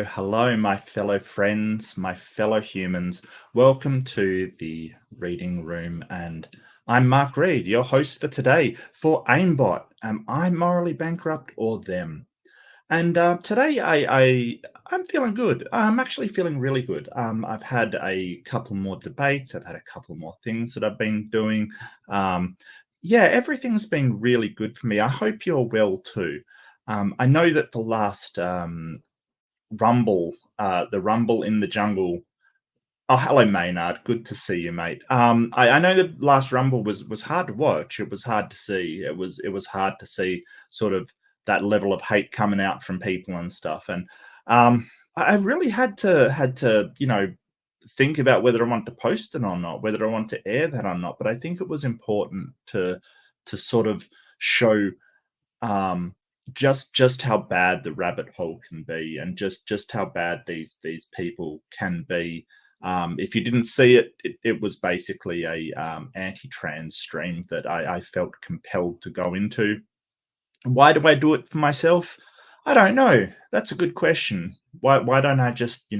Hello, my fellow friends, my fellow humans. Welcome to the reading room, and I'm Mark Reed, your host for today for AIMBOT. Am I morally bankrupt or them? And today, I'm feeling good. I'm actually feeling really good. I've had a couple more debates. I've had a couple more things that I've been doing. Um, yeah, everything's been really good for me. I hope you're well too. I know that the last the Rumble in the Jungle. Oh, hello, Maynard. Good to see you, mate. I know the last Rumble was hard to watch. It was hard to see. It was hard to see sort of that level of hate coming out from people and stuff. And I really had to think about whether I want to post it or not, whether I want to air that or not. But I think it was important to sort of show um, just how bad the rabbit hole can be, and just how bad these people can be. If you didn't see it, it was basically a anti-trans stream that I felt compelled to go into. Why do I do it for myself? I don't know. That's a good question. Why don't I just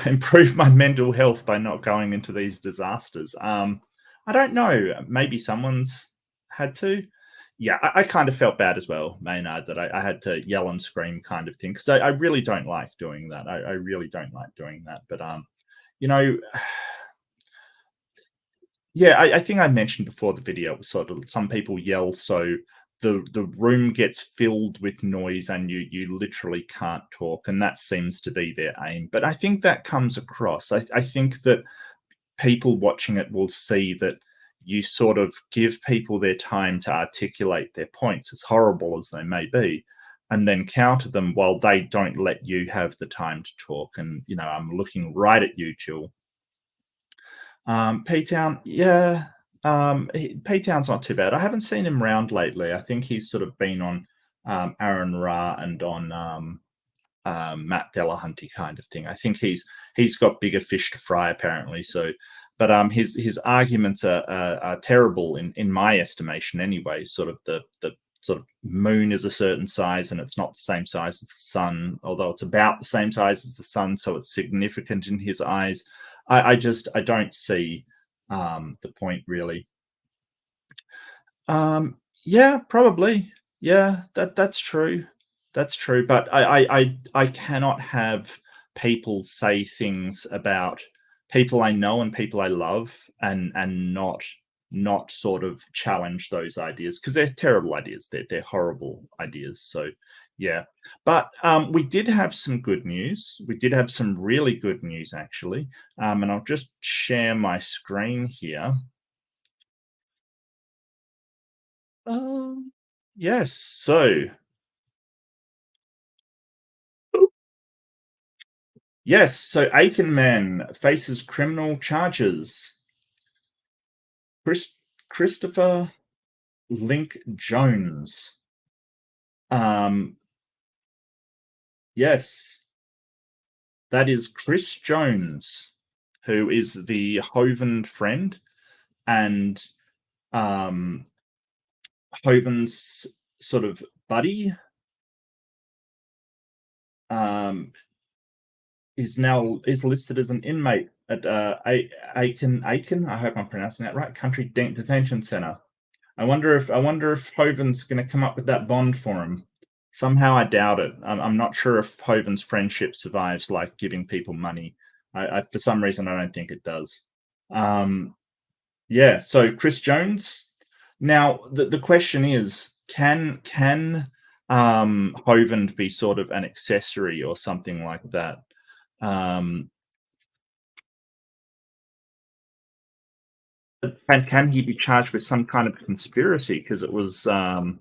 improve my mental health by not going into these disasters? I don't know. Maybe someone's had to. Yeah, I kind of felt bad as well, Maynard, that I had to yell and scream kind of thing, because I really don't like doing that. I really don't like doing that. But you know, yeah, I think I mentioned before the video, it was sort of some people yell so the room gets filled with noise and you literally can't talk, and that seems to be their aim. But I think that comes across. I think that people watching it will see that you sort of give people their time to articulate their points, as horrible as they may be, and then counter them while they don't let you have the time to talk. And I'm looking right at you, Jill. P-Town, yeah. P-Town's not too bad. I haven't seen him round lately. I think he's sort of been on Aaron Ra and on Matt Delahunty kind of thing. I think he's got bigger fish to fry apparently. So, but his arguments are terrible in my estimation anyway. Sort of the sort of moon is a certain size and it's not the same size as the sun, although it's about the same size as the sun, so it's significant in his eyes. I don't see the point really. Yeah, probably. Yeah, that's true. That's true. But I cannot have people say things about people I know and people I love, and not sort of challenge those ideas, because they're terrible ideas. They're horrible ideas. So yeah. But we did have some good news. We did have some really good news actually. And I'll just share my screen here. Yes. So, yes. So, Aikenman faces criminal charges. Chris, Christopher Link Jones. Um, yes, that is Chris Jones, who is the Hovind friend, and um, Hovind's sort of buddy. Um, is listed as an inmate at Aiken. I hope I'm pronouncing that right. Country Detention Center. I wonder if Hovind's going to come up with that bond for him. Somehow I doubt it. I'm not sure if Hovind's friendship survives like giving people money. For some reason I don't think it does. Yeah. So Chris Jones. Now the question is, can Hovind be sort of an accessory or something like that? Um, can he be charged with some kind of conspiracy because it was on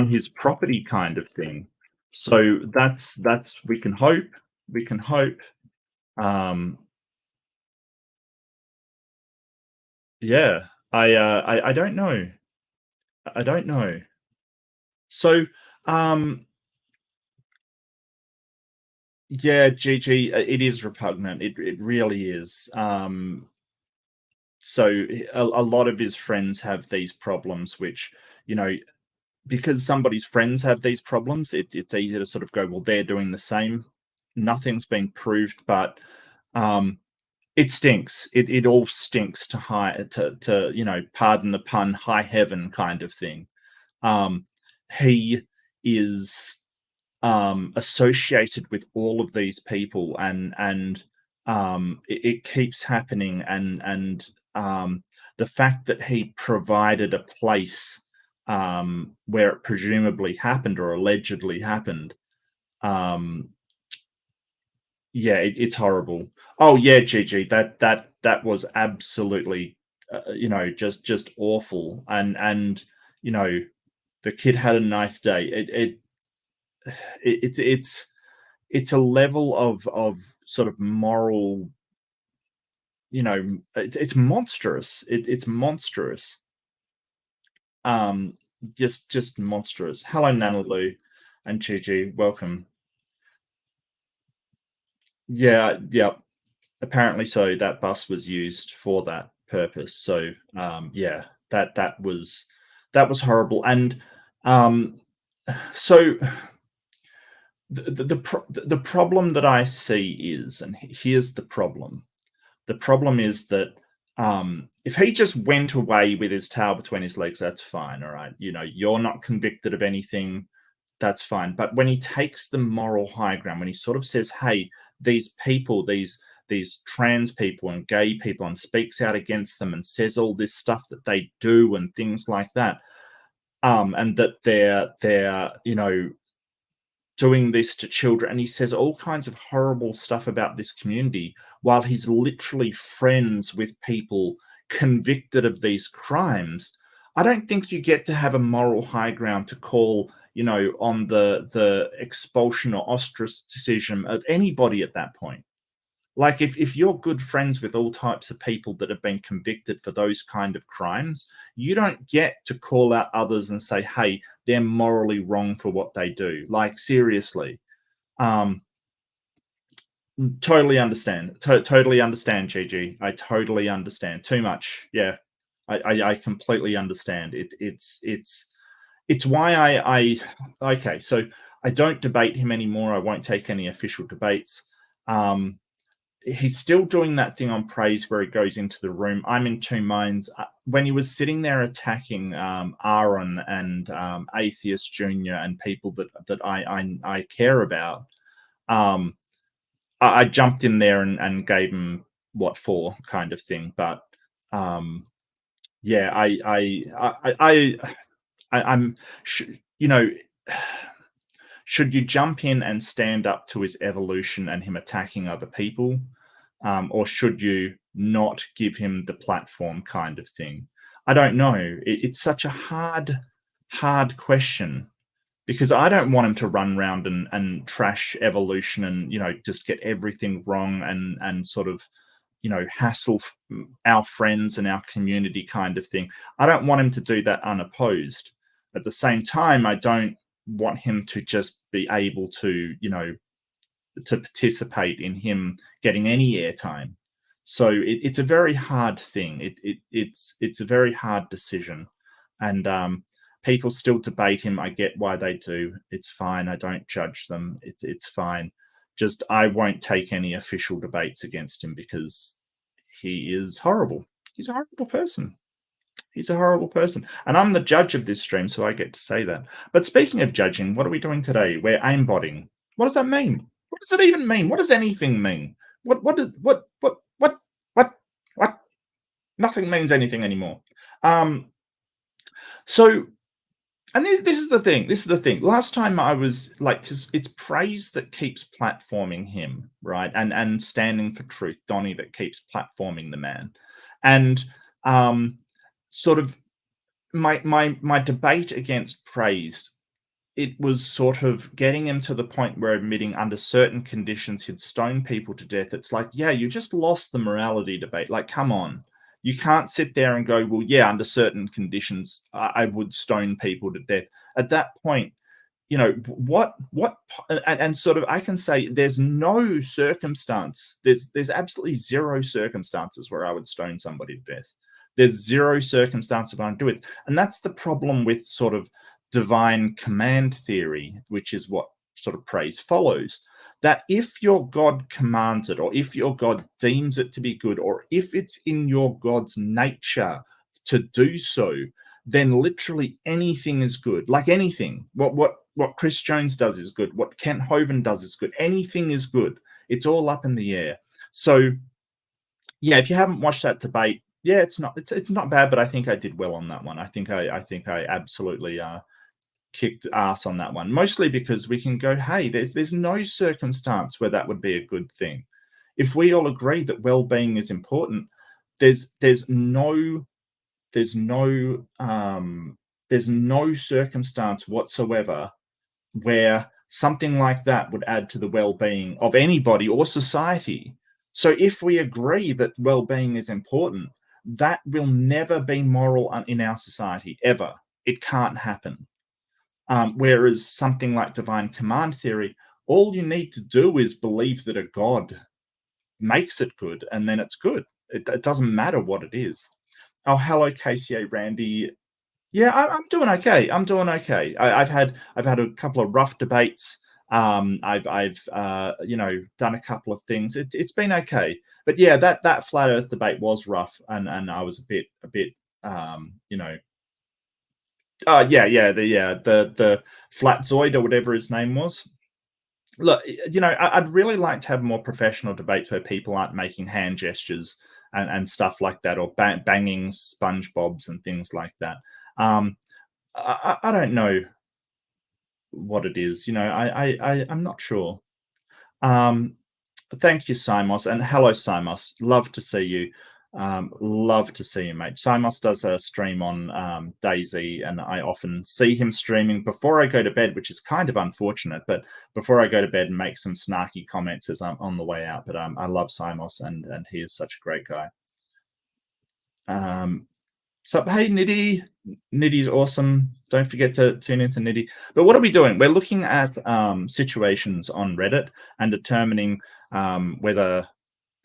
his property kind of thing? So that's we can hope. We can hope. Um, yeah, I don't know. I don't know. So yeah, GG, it is repugnant. It really is. So a lot of his friends have these problems, which you know because somebody's friends have these problems, it's easy to sort of go, well, they're doing the same. Nothing's been proved, but um, it stinks. It all stinks to high to pardon the pun, high heaven kind of thing. Um, he is associated with all of these people, and it keeps happening, and the fact that he provided a place where it presumably happened or allegedly happened. um yeah, it's horrible. Oh yeah, Gigi, that was absolutely just awful, and you know the kid had a nice day. It's a level of sort of moral, it's monstrous. It's monstrous. Um, just monstrous. Hello, Nanalu and Gigi, welcome. Yeah, yeah. Apparently so. That bus was used for that purpose. So yeah, that was horrible. And um, so the problem that I see is, and here's the problem. The problem is that if he just went away with his tail between his legs, that's fine. All right. You're not convicted of anything. That's fine. But when he takes the moral high ground, when he sort of says, hey, these people, these trans people and gay people, and speaks out against them and says all this stuff that they do and things like that, and that they're doing this to children, and he says all kinds of horrible stuff about this community while he's literally friends with people convicted of these crimes. I don't think you get to have a moral high ground to call, on the expulsion or ostracism of anybody at that point. Like, if you're good friends with all types of people that have been convicted for those kind of crimes, you don't get to call out others and say, hey, they're morally wrong for what they do. Like, seriously. Um, totally understand. Totally understand, Gigi. I totally understand. Too much. Yeah. I completely understand. It's why okay, so I don't debate him anymore. I won't take any official debates. He's still doing that thing on praise where he goes into the room. I'm in two minds. When he was sitting there attacking Aaron and Atheist Junior and people that I care about, I jumped in there and gave him what for kind of thing. But yeah, I'm you know should you jump in and stand up to his evolution and him attacking other people, or should you not give him the platform kind of thing? I don't know. It's such a hard question, because I don't want him to run around and trash evolution and just get everything wrong and sort of hassle our friends and our community kind of thing. I don't want him to do that unopposed. At the same time, I don't want him to just be able to to participate in him getting any airtime. So it's a very hard thing. It's a very hard decision, and people still debate him. I get why they do. It's fine. I don't judge them. It's fine. Just I won't take any official debates against him because he is horrible. He's a horrible person. He's a horrible person. And I'm the judge of this stream, so I get to say that. But speaking of judging, what are we doing today? We're aimbotting. What does that mean? What does it even mean? What does anything mean? What? Nothing means anything anymore. So, and this is the thing. This is the thing. Last time I was like, because it's praise that keeps platforming him, right? And standing for truth, Donnie, that keeps platforming the man. And sort of my debate against praise, it was sort of getting him to the point where admitting under certain conditions he'd stone people to death. It's like, yeah, you just lost the morality debate. Like, come on. You can't sit there and go, well, yeah, under certain conditions, I would stone people to death. At that point, and sort of I can say there's no circumstance, there's absolutely zero circumstances where I would stone somebody to death. There's zero circumstance if I don't do it. And that's the problem with sort of divine command theory, which is what sort of praise follows, that if your God commands it, or if your God deems it to be good, or if it's in your God's nature to do so, then literally anything is good. Like anything. What Chris Jones does is good. What Kent Hovind does is good. Anything is good. It's all up in the air. So yeah, if you haven't watched that debate, yeah, it's not bad, but I think I did well on that one. I think I absolutely kicked ass on that one, mostly because we can go, hey, there's no circumstance where that would be a good thing. If we all agree that well-being is important, there's there's no there's no there's no circumstance whatsoever where something like that would add to the well-being of anybody or society. So if we agree that well-being is important, that will never be moral in our society ever. It can't happen. Whereas something like divine command theory, all you need to do is believe that a god makes it good, and then it's good. It doesn't matter what it is. Oh, hello, KCA Randy. Yeah, I'm doing okay. I'm doing okay. I've had a couple of rough debates. I've done a couple of things. It's been okay. But yeah, that flat Earth debate was rough, and I was a bit um, you know the Flatzoid or whatever his name was. Look, I'd really like to have more professional debates where people aren't making hand gestures and stuff like that, or banging SpongeBob's and things like that. Um, I don't know what it is. I'm not sure. Um, Thank you, Simos, and hello, Simos. Love to see you. Love to see you, mate. Simos does a stream on Daisy, and I often see him streaming before I go to bed, which is kind of unfortunate. But before I go to bed and make some snarky comments as I'm on the way out. But I love Simos, and he is such a great guy. Um, so, hey, Nitty. Nitty's awesome. Don't forget to tune into Nitty. But what are we doing? We're looking at situations on Reddit and determining whether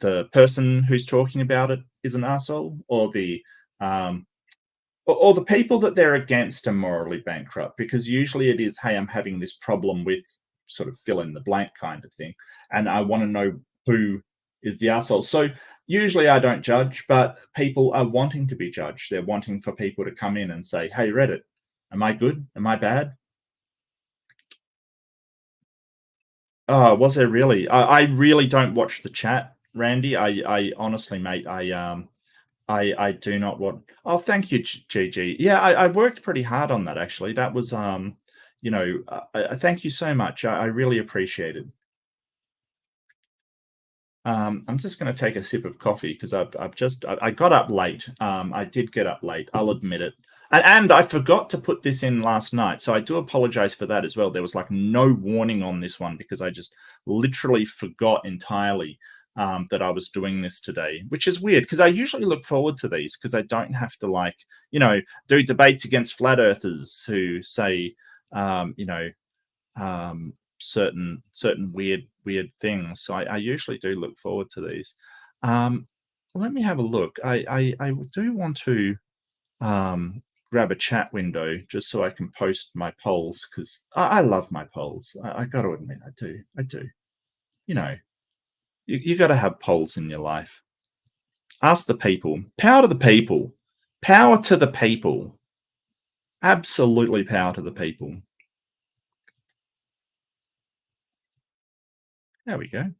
the person who's talking about it is an asshole, or um, or the people that they're against are morally bankrupt. Because usually it is, hey, I'm having this problem with sort of fill in the blank kind of thing, and I want to know who is the asshole. So usually I don't judge, but people are wanting to be judged. They're wanting for people to come in and say, hey, Reddit, am I good? Am I bad? Oh, was there really? I really don't watch the chat, Randy. I honestly, mate, I do not want. Oh, thank you, GG. Yeah, I worked pretty hard on that actually. That was thank you so much. I really appreciate it. I'm just going to take a sip of coffee because I got up late. I did get up late. I'll admit it. And I forgot to put this in last night, so I do apologize for that as well. There was like no warning on this one because I just literally forgot entirely that I was doing this today, which is weird because I usually look forward to these because I don't have to do debates against flat earthers who say um, you know certain weird things. So I usually do look forward to these. Um, Let me have a look. I do want to grab a chat window just so I can post my polls because I love my polls. I got to admit, I do. I do. You know, you got to have polls in your life. Ask the people. Power to the people. Power to the people. Absolutely power to the people. There we go.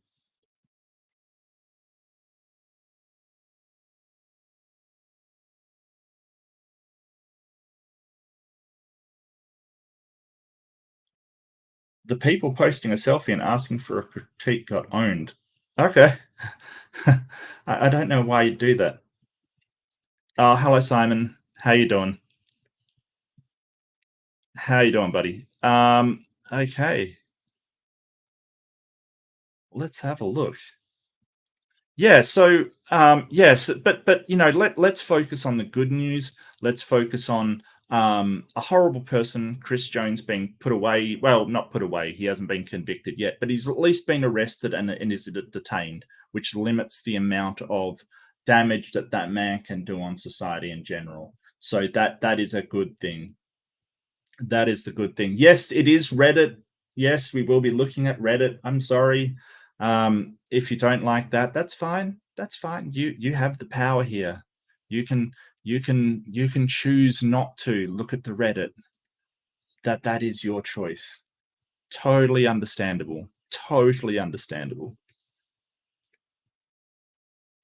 The people posting a selfie and asking for a critique got owned. Okay. I don't know why you do that. Oh, hello, Simon. How you doing? How you doing, buddy? Okay. Let's have a look. Yeah, so yes, but let's focus on the good news. Let's focus on a horrible person, Chris Jones, being put away. Well, not put away. He hasn't been convicted yet, but he's at least been arrested and is detained, which limits the amount of damage that that man can do on society in general. So that is a good thing. That is the good thing. Yes, it is Reddit. Yes, we will be looking at Reddit. I'm sorry. If you don't like that, that's fine. That's fine. You have the power here. You can you can choose not to look at the Reddit. That is your choice. Totally understandable. Totally understandable.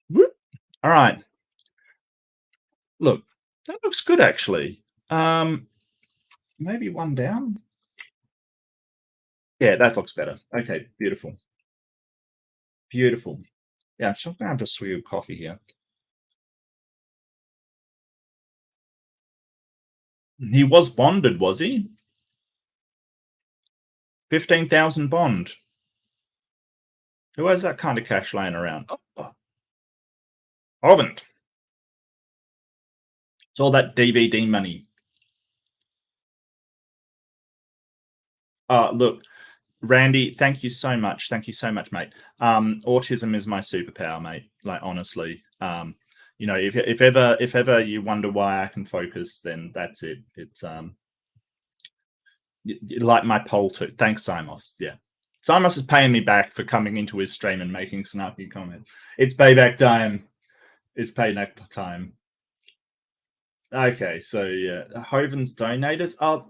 Whoop. All right. Look, that looks good actually. Maybe one down. Yeah, that looks better. Okay, beautiful. Beautiful. Yeah, I'm just gonna have a swig of coffee here. He was bonded, was he? 15,000 bond. Who has that kind of cash laying around? Oh, haven't. It's all that DVD money. Look, Randy, thank you so much. Thank you so much, mate. Autism is my superpower, mate. Like honestly, if ever you wonder why I can focus, then that's it. It's like my poll too. Thanks, Simos. Yeah, Simos is paying me back for coming into his stream and making snarky comments. It's payback time. It's payback time. Okay, so yeah, Hoven's donators. Oh,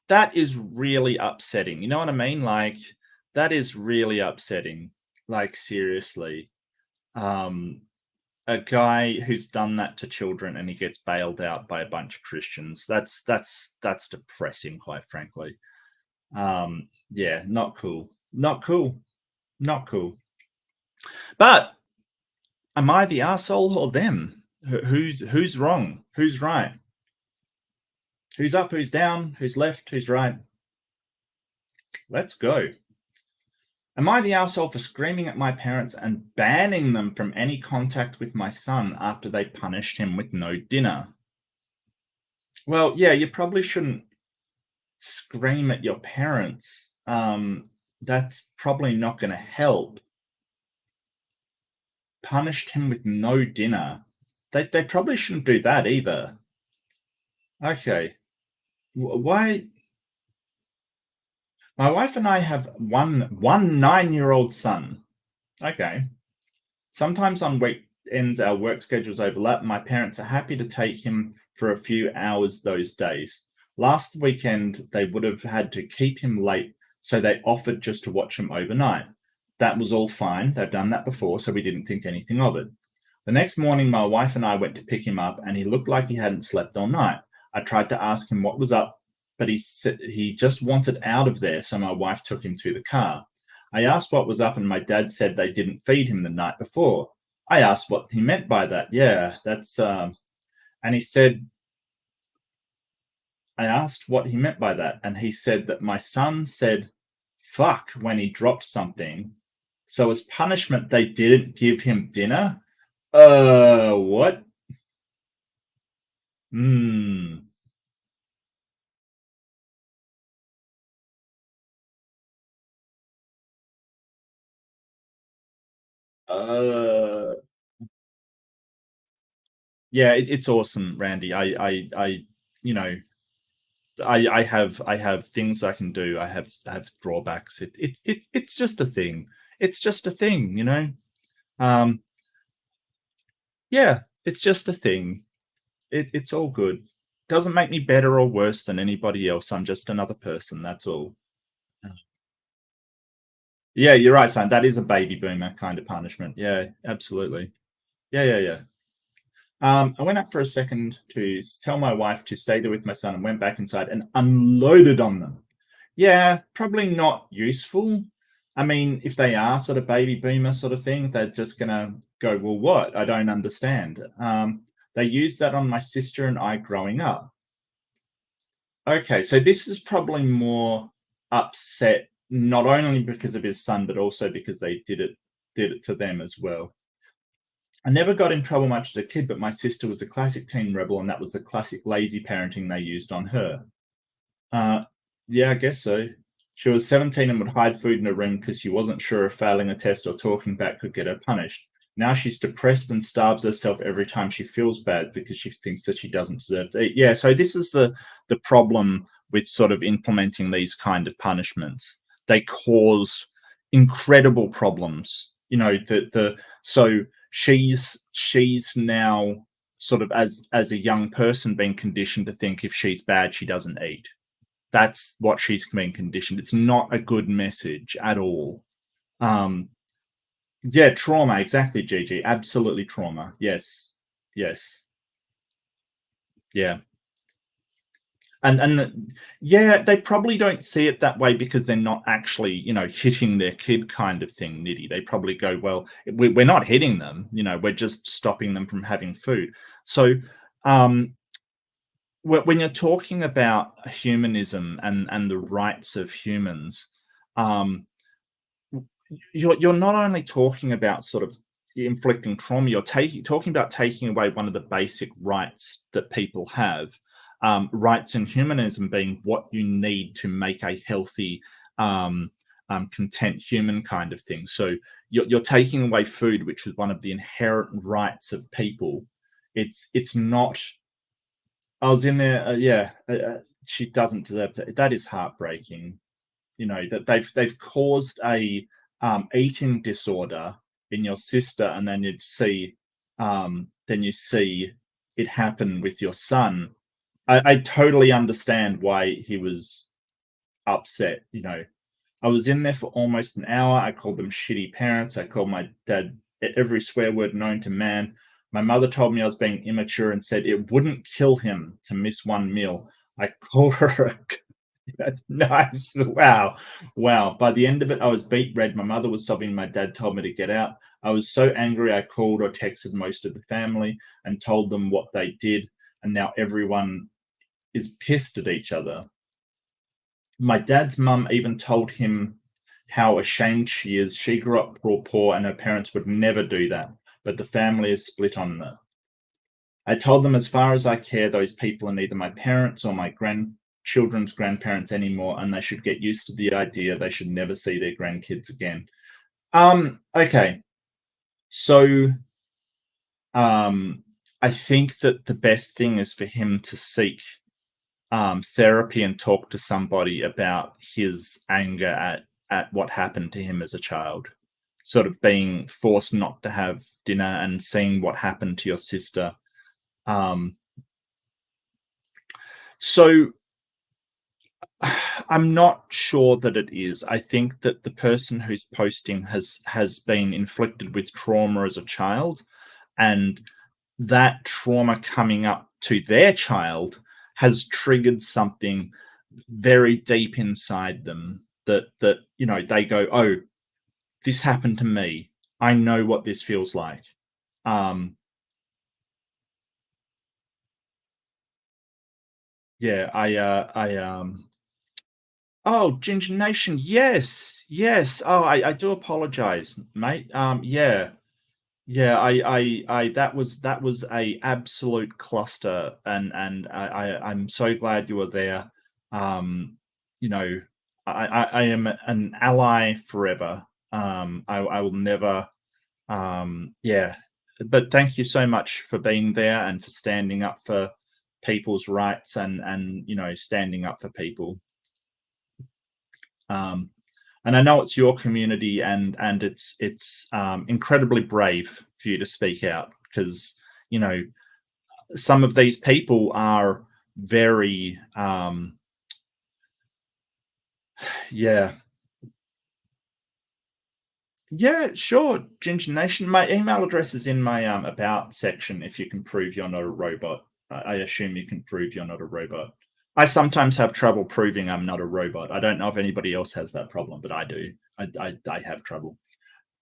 that is really upsetting. You know what I mean? Like that is really upsetting. Like seriously, um, a guy who's done that to children and he gets bailed out by a bunch of Christians. That's depressing, quite frankly. Yeah, not cool. Not cool. Not cool. But am I the asshole or them? Who's wrong? Who's right? Who's up? Who's down? Who's left? Who's right? Let's go. Am I the asshole for screaming at my parents and banning them from any contact with my son after they punished him with no dinner? Well, yeah, you probably shouldn't scream at your parents. That's probably not going to help. Punished him with no dinner. They probably shouldn't do that either. Okay. Why? My wife and I have one 9-year-old son. Okay. Sometimes on weekends our work schedules overlap. My parents are happy to take him for a few hours those days. Last weekend they would have had to keep him late, so they offered just to watch him overnight. That was all fine. They've done that before, so we didn't think anything of it. The next morning, my wife and I went to pick him up, and he looked like he hadn't slept all night. I tried to ask him what was up, but he said he just wanted out of there, so my wife took him to the car. I asked what was up, and my dad said they didn't feed him the night before. I asked what he meant by that. Yeah, that's and he said, I asked what he meant by that, and he said that my son said fuck when he dropped something. So as punishment, they didn't give him dinner. What? Hmm. Uh, yeah, it's awesome, Randy. You know, I have things I can do. I have drawbacks. It's just a thing. It's just a thing, you know. Um, yeah, it's just a thing. It's all good. Doesn't make me better or worse than anybody else. I'm just another person. That's all. Yeah, you're right, son. That is a baby boomer kind of punishment. Yeah, absolutely. Yeah, yeah, yeah. I went up for a second to tell my wife to stay there with my son and went back inside and unloaded on them. Yeah, probably not useful. I mean, if they are sort of baby boomer sort of thing, they're just going to go, well, what? I don't understand. They used that on my sister and I growing up. Okay, so this is probably more upset, not only because of his son, but also because they did it to them as well. I never got in trouble much as a kid, but my sister was a classic teen rebel, and that was the classic lazy parenting they used on her. Uh, yeah, I guess so. She was 17 and would hide food in her room because she wasn't sure if failing a test or talking back could get her punished. Now she's depressed and starves herself every time she feels bad because she thinks that she doesn't deserve to eat. Yeah, so this is the problem with sort of implementing these kind of punishments. They cause incredible problems. The so she's now sort of as a young person being conditioned to think if she's bad, she doesn't eat. That's what she's being conditioned. It's not a good message at all. Um, yeah, trauma, exactly, Gigi. Absolutely trauma. Yes. Yes. Yeah. Yeah, they probably don't see it that way because they're not actually, hitting their kid kind of thing, Nitty. They probably go, well, we're not hitting them, we're just stopping them from having food. So, um, when you're talking about humanism and the rights of humans, um, you're not only talking about sort of inflicting trauma, you're talking about taking away one of the basic rights that people have. Rights in humanism being what you need to make a healthy, content human kind of thing. So you're taking away food, which is one of the inherent rights of people. It's not. I was in there. Yeah, she doesn't deserve to. That is heartbreaking. That they've caused a eating disorder in your sister, and then you see it happen with your son. I totally understand why he was upset. I was in there for almost an hour. I called them shitty parents. I called my dad every swear word known to man. My mother told me I was being immature and said it wouldn't kill him to miss one meal. I called her. Nice. Wow. Wow. By the end of it, I was beet red. My mother was sobbing. My dad told me to get out. I was so angry, I called or texted most of the family and told them what they did. And now everyone is pissed at each other. My dad's mum even told him how ashamed she is. She grew up poor, and her parents would never do that. But the family is split on that. I told them as far as I care, those people are neither my parents or my grandchildren's grandparents anymore, and they should get used to the idea they should never see their grandkids again. Okay. So I think that the best thing is for him to seek therapy and talk to somebody about his anger at what happened to him as a child. Sort of being forced not to have dinner and seeing what happened to your sister. Um, so I'm not sure that it is. I think that the person who's posting has been inflicted with trauma as a child, and that trauma coming up to their child has triggered something very deep inside them that they go, oh, this happened to me. I know what this feels like. Yeah, oh, Ginger Nation, yes, yes. Oh, I do apologize, mate. Yeah, yeah. That was a absolute cluster, and I'm so glad you were there. Um, you know, I am an ally forever. I will never. Yeah, but thank you so much for being there and for standing up for people's rights and standing up for people. Um, and I know it's your community, and it's incredibly brave for you to speak out because you know some of these people are very yeah. Yeah, sure, Ginger Nation. My email address is in my about section. If you can prove you're not a robot, I assume you can prove you're not a robot. I sometimes have trouble proving I'm not a robot. I don't know if anybody else has that problem, but I do. I have trouble.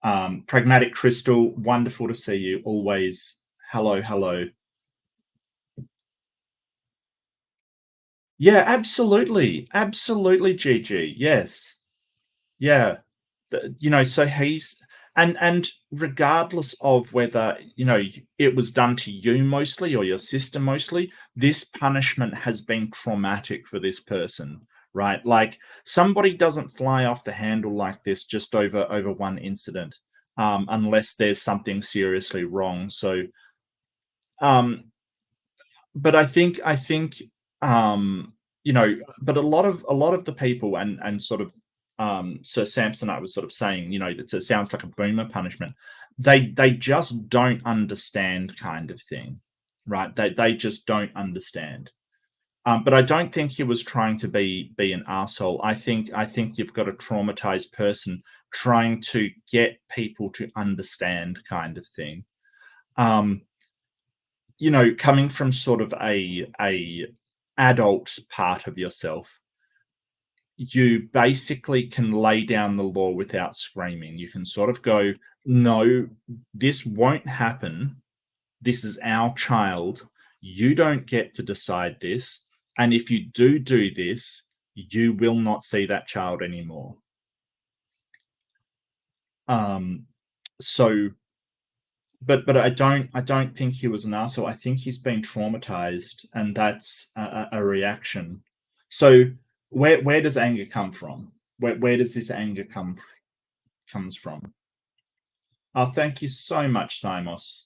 Pragmatic Crystal, wonderful to see you always. Hello, hello. Yeah, absolutely, absolutely, Gigi. Yes, yeah. So he's and regardless of whether it was done to you mostly or your sister mostly, this punishment has been traumatic for this person, right? Like somebody doesn't fly off the handle like this just over one incident. unless there's something seriously wrong. So, um, but I think but a lot of the people and sort of Sir Samsonite was sort of saying, that it sounds like a boomer punishment. They just don't understand, kind of thing, right? They just don't understand. But I don't think he was trying to be an asshole. I think you've got a traumatized person trying to get people to understand, kind of thing. Um, Coming from sort of a adult part of yourself, you basically can lay down the law without screaming. You can sort of go, no, this won't happen. This is our child. You don't get to decide this. And if you do this, you will not see that child anymore. Um, so but I don't think he was an asshole. I think he's been traumatized, and that's a reaction. So where does anger come from? Where does this anger comes from? Oh, thank you so much, Simos.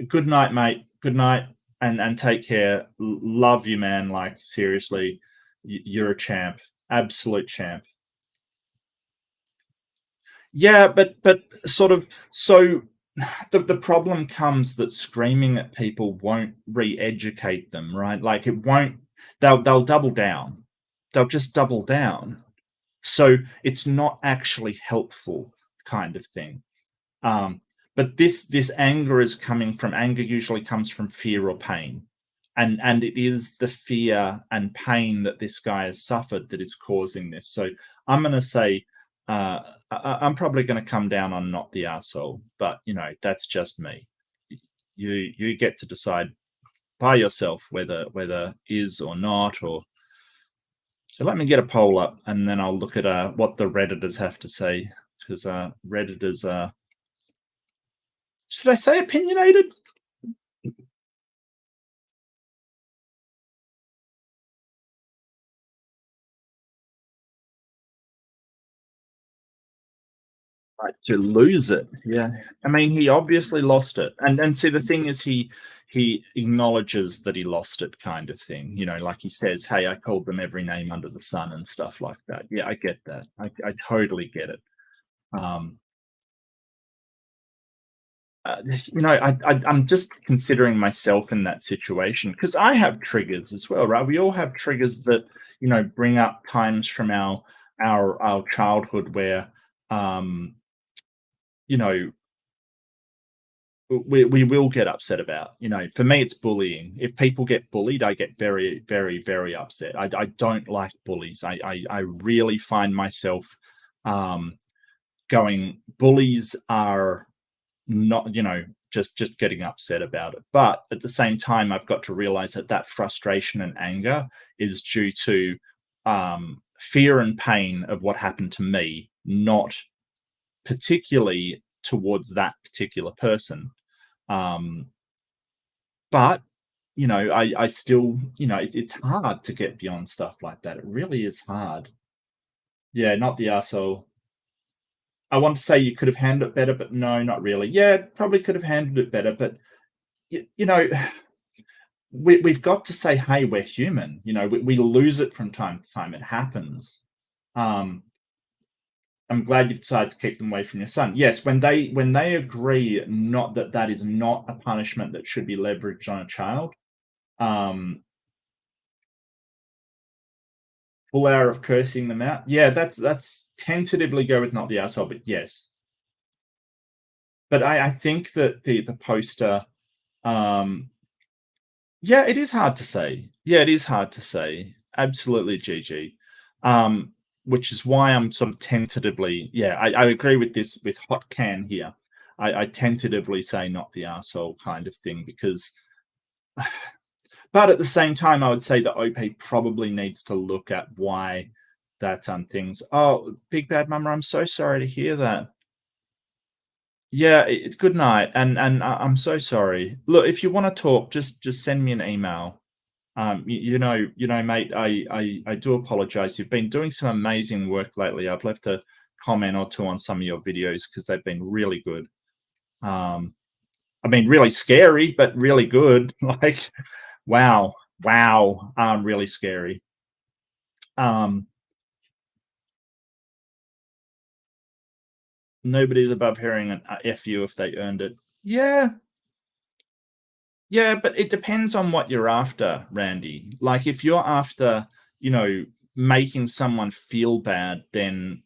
Good night, mate. Good night, and take care. Love you, man. Like, seriously, you're a champ, absolute champ. Yeah, but sort of, so the problem comes that screaming at people won't re-educate them, right? Like, it won't. They'll double down. They'll just double down. So it's not actually helpful, kind of thing. Um, but this anger usually comes from fear or pain, and it is the fear and pain that this guy has suffered that is causing this. So I'm going to say, I'm probably going to come down on not the asshole, but that's just me. You get to decide by yourself whether is or not. Or so let me get a poll up, and then I'll look at what the redditors have to say, because redditors are, should I say, opinionated? Right, to lose it. Yeah. I mean, he obviously lost it. And see, the thing is, he acknowledges that he lost it, kind of thing. Like, he says, "Hey, I called them every name under the sun," and stuff like that. Yeah, I get that. I totally get it. Um, I'm just considering myself in that situation, because I have triggers as well, right? We all have triggers that bring up times from our childhood where um, you know we will get upset about. For me, it's bullying. If people get bullied, I get very, very, very upset. I don't like bullies. I really find myself um, going, bullies are not, just getting upset about it. But at the same time, I've got to realize that frustration and anger is due to fear and pain of what happened to me, not particularly towards that particular person. Um, but I still, it's hard to get beyond stuff like that. It really is hard. Yeah, not the asshole. I want to say you could have handled it better, but no, not really. Yeah, probably could have handled it better, but you, you know, we've got to say, hey, we're human. We lose it from time to time. It happens. Um, I'm glad you've decided to keep them away from your son. Yes, when they agree not that is not a punishment that should be leveraged on a child. Um, Full hour of cursing them out. Yeah, that's tentatively go with not the asshole, but yes. But I think that the poster, um, yeah, it is hard to say. Yeah, it is hard to say. Absolutely, GG. Um, which is why I'm sort of tentatively, yeah, I agree with this with Hot Can here. I tentatively say not the asshole, kind of thing, because but at the same time, I would say that OP probably needs to look at why that things. Oh, Big Bad Mama, I'm so sorry to hear that. Yeah, it's good night, and I'm so sorry. Look, if you want to talk, just send me an email. Mate, I do apologize. You've been doing some amazing work lately. I've left a comment or two on some of your videos because they've been really good. Um, I mean, really scary, but really good. Like, wow, wow, really scary. Um, Nobody's above hearing an F you if they earned it. Yeah, yeah, but it depends on what you're after, Randy. Like, if you're after, you know, making someone feel bad, then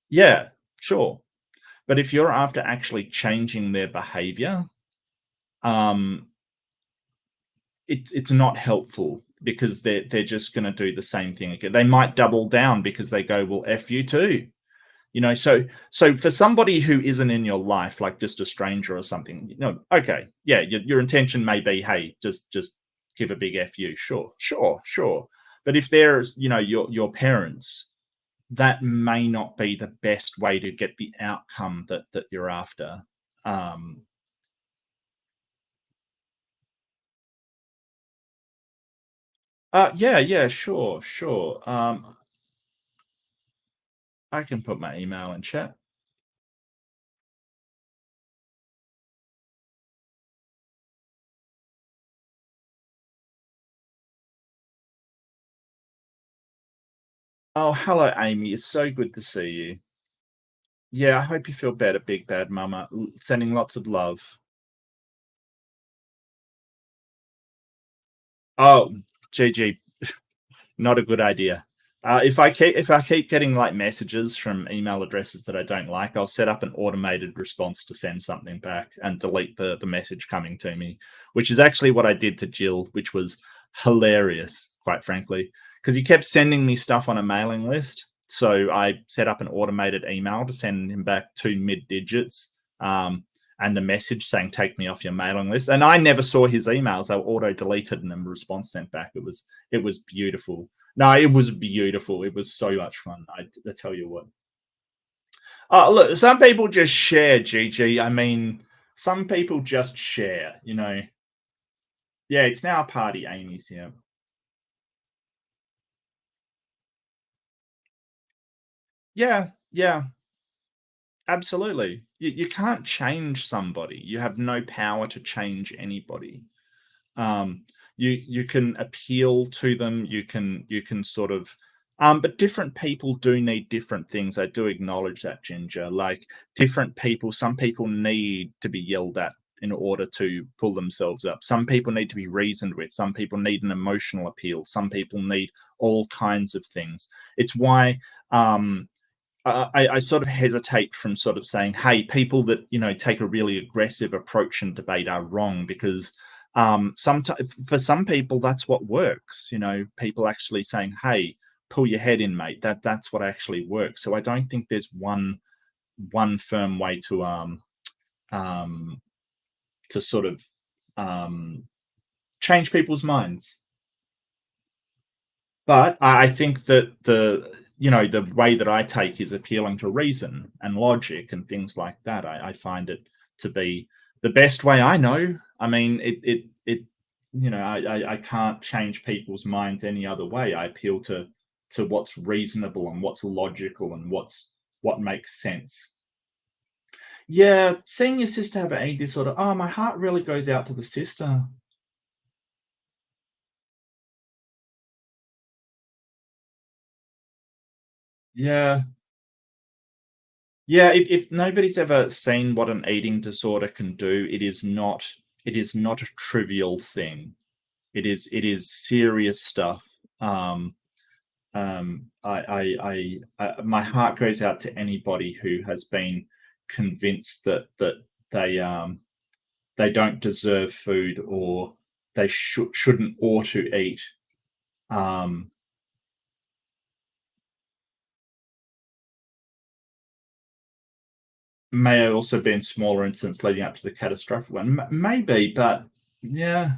yeah, sure. But if you're after actually changing their behavior, um, it's not helpful because they're just going to do the same thing again. They might double down because they go, "Well, f you too." So for somebody who isn't in your life, like just a stranger or something, okay, yeah, your intention may be, hey, just give a big fu, sure, sure, sure. But if there's, your parents, that may not be the best way to get the outcome that you're after. um yeah, yeah, sure, sure. I can put my email in chat. Oh, hello, Amy, it's so good to see you. Yeah, I hope you feel better, big bad mama. Sending lots of love. Oh, GG, not a good idea. If I keep getting like messages from email addresses that I don't like, I'll set up an automated response to send something back and delete the message coming to me, which is actually what I did to Jill, which was hilarious, quite frankly, because he kept sending me stuff on a mailing list. So I set up an automated email to send him back two mid digits. And a message saying take me off your mailing list. And I never saw his emails. They were auto deleted and then a response sent back. It was beautiful. No, it was beautiful. It was so much fun. I tell you what. Look, some people just share, GG. I mean, some people just share. Yeah, it's now a party, Amy's here. Yeah, yeah, absolutely. You can't change somebody. You have no power to change anybody. um you can appeal to them, you can sort of but different people do need different things. I do acknowledge that, Ginger. Like, different people, some people need to be yelled at in order to pull themselves up. Some people need to be reasoned with. Some people need an emotional appeal. Some people need all kinds of things. It's why I sort of hesitate from sort of saying, hey, people that take a really aggressive approach in debate are wrong, because sometimes for some people that's what works. People actually saying, hey, pull your head in, mate. That's what actually works. So I don't think there's one firm way um, to sort of um, change people's minds. But I think that the way that I take is appealing to reason and logic and things like that. I find it to be the best way I know. I mean, I can't change people's minds any other way. I appeal to what's reasonable and what's logical and what makes sense. Yeah, seeing your sister have an eating disorder. Oh, my heart really goes out to the sister. Yeah. Yeah, if nobody's ever seen what an eating disorder can do, it is not a trivial thing. It is serious stuff. My heart goes out to anybody who has been convinced that they don't deserve food, or they shouldn't ought to eat. Um, may have also been smaller incidents leading up to the catastrophic one. Maybe, but yeah.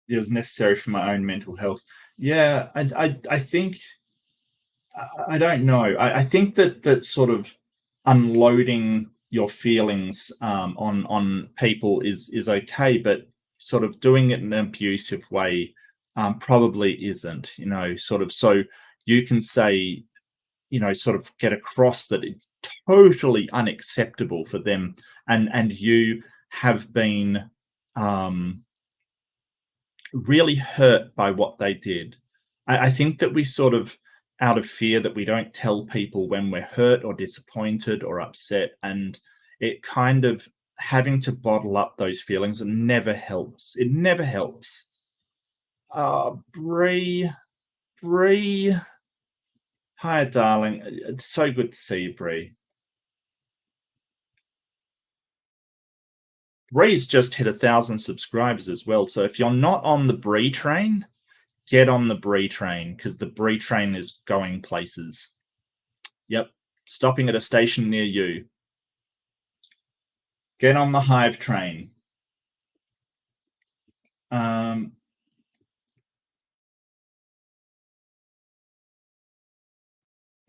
It was necessary for my own mental health. Yeah, I think I don't know. I think that sort of unloading your feelings on people is okay, but sort of doing it in an abusive way probably isn't. Sort of so you can say, sort of get across that it's totally unacceptable for them, and you have been um, really hurt by what they did. I think that we sort of, out of fear that we don't tell people when we're hurt or disappointed or upset, and it kind of having to bottle up those feelings never helps. It never helps. Bree, Bree, hi, darling. It's so good to see you, Bree. Bree's just hit 1,000 subscribers as well. So if you're not on the Bree train, get on the Bree train, because the Bree train is going places. Yep, stopping at a station near you. Get on the Hive train.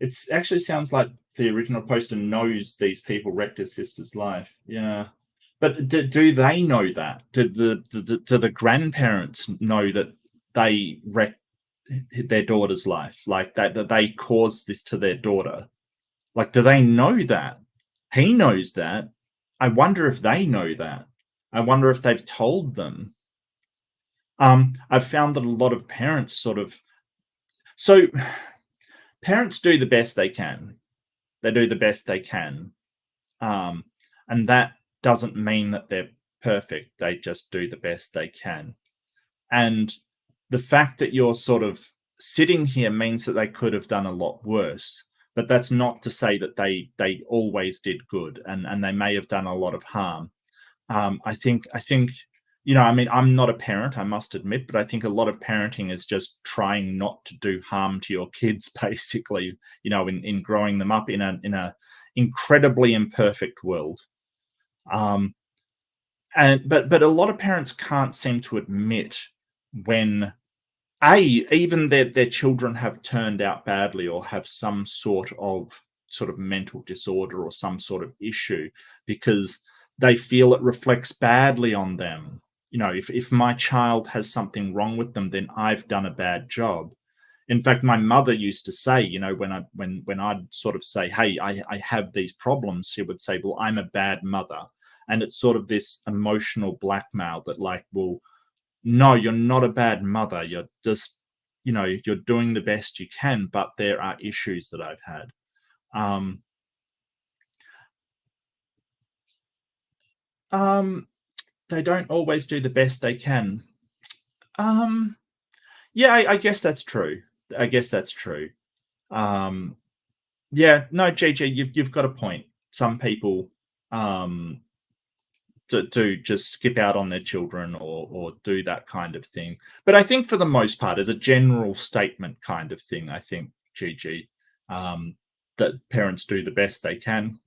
It actually sounds like the original poster knows these people wrecked his sister's life. Yeah. But do they know that? Do the grandparents know that they wrecked their daughter's life? Like that they caused this to their daughter? Like, do they know that? He knows that. I wonder if they know that. I wonder if they've told them. I've found that a lot of parents sort of, so parents do the best they can. They do the best they can. And that doesn't mean that they're perfect. They just do the best they can. And the fact that you're sort of sitting here means that they could have done a lot worse. But that's not to say that they always did good, and they may have done a lot of harm. I think I mean, I'm not a parent, I must admit, but I think a lot of parenting is just trying not to do harm to your kids, basically. In growing them up in a incredibly imperfect world. But a lot of parents can't seem to admit when even their children have turned out badly or have some sort of mental disorder or some sort of issue, because they feel it reflects badly on them. If my child has something wrong with them, then I've done a bad job. In fact, my mother used to say, when I'd sort of say, hey, I have these problems, she would say, well, I'm a bad mother. And it's sort of this emotional blackmail that, like, well, no, you're not a bad mother. You're just, you're doing the best you can, but there are issues that I've had. They don't always do the best they can. Yeah, I guess that's true. I guess that's true. Yeah, no, GG, you've got a point. Some people do just skip out on their children or do that kind of thing. But I think for the most part, as a general statement kind of thing, I think, GG, that parents do the best they can.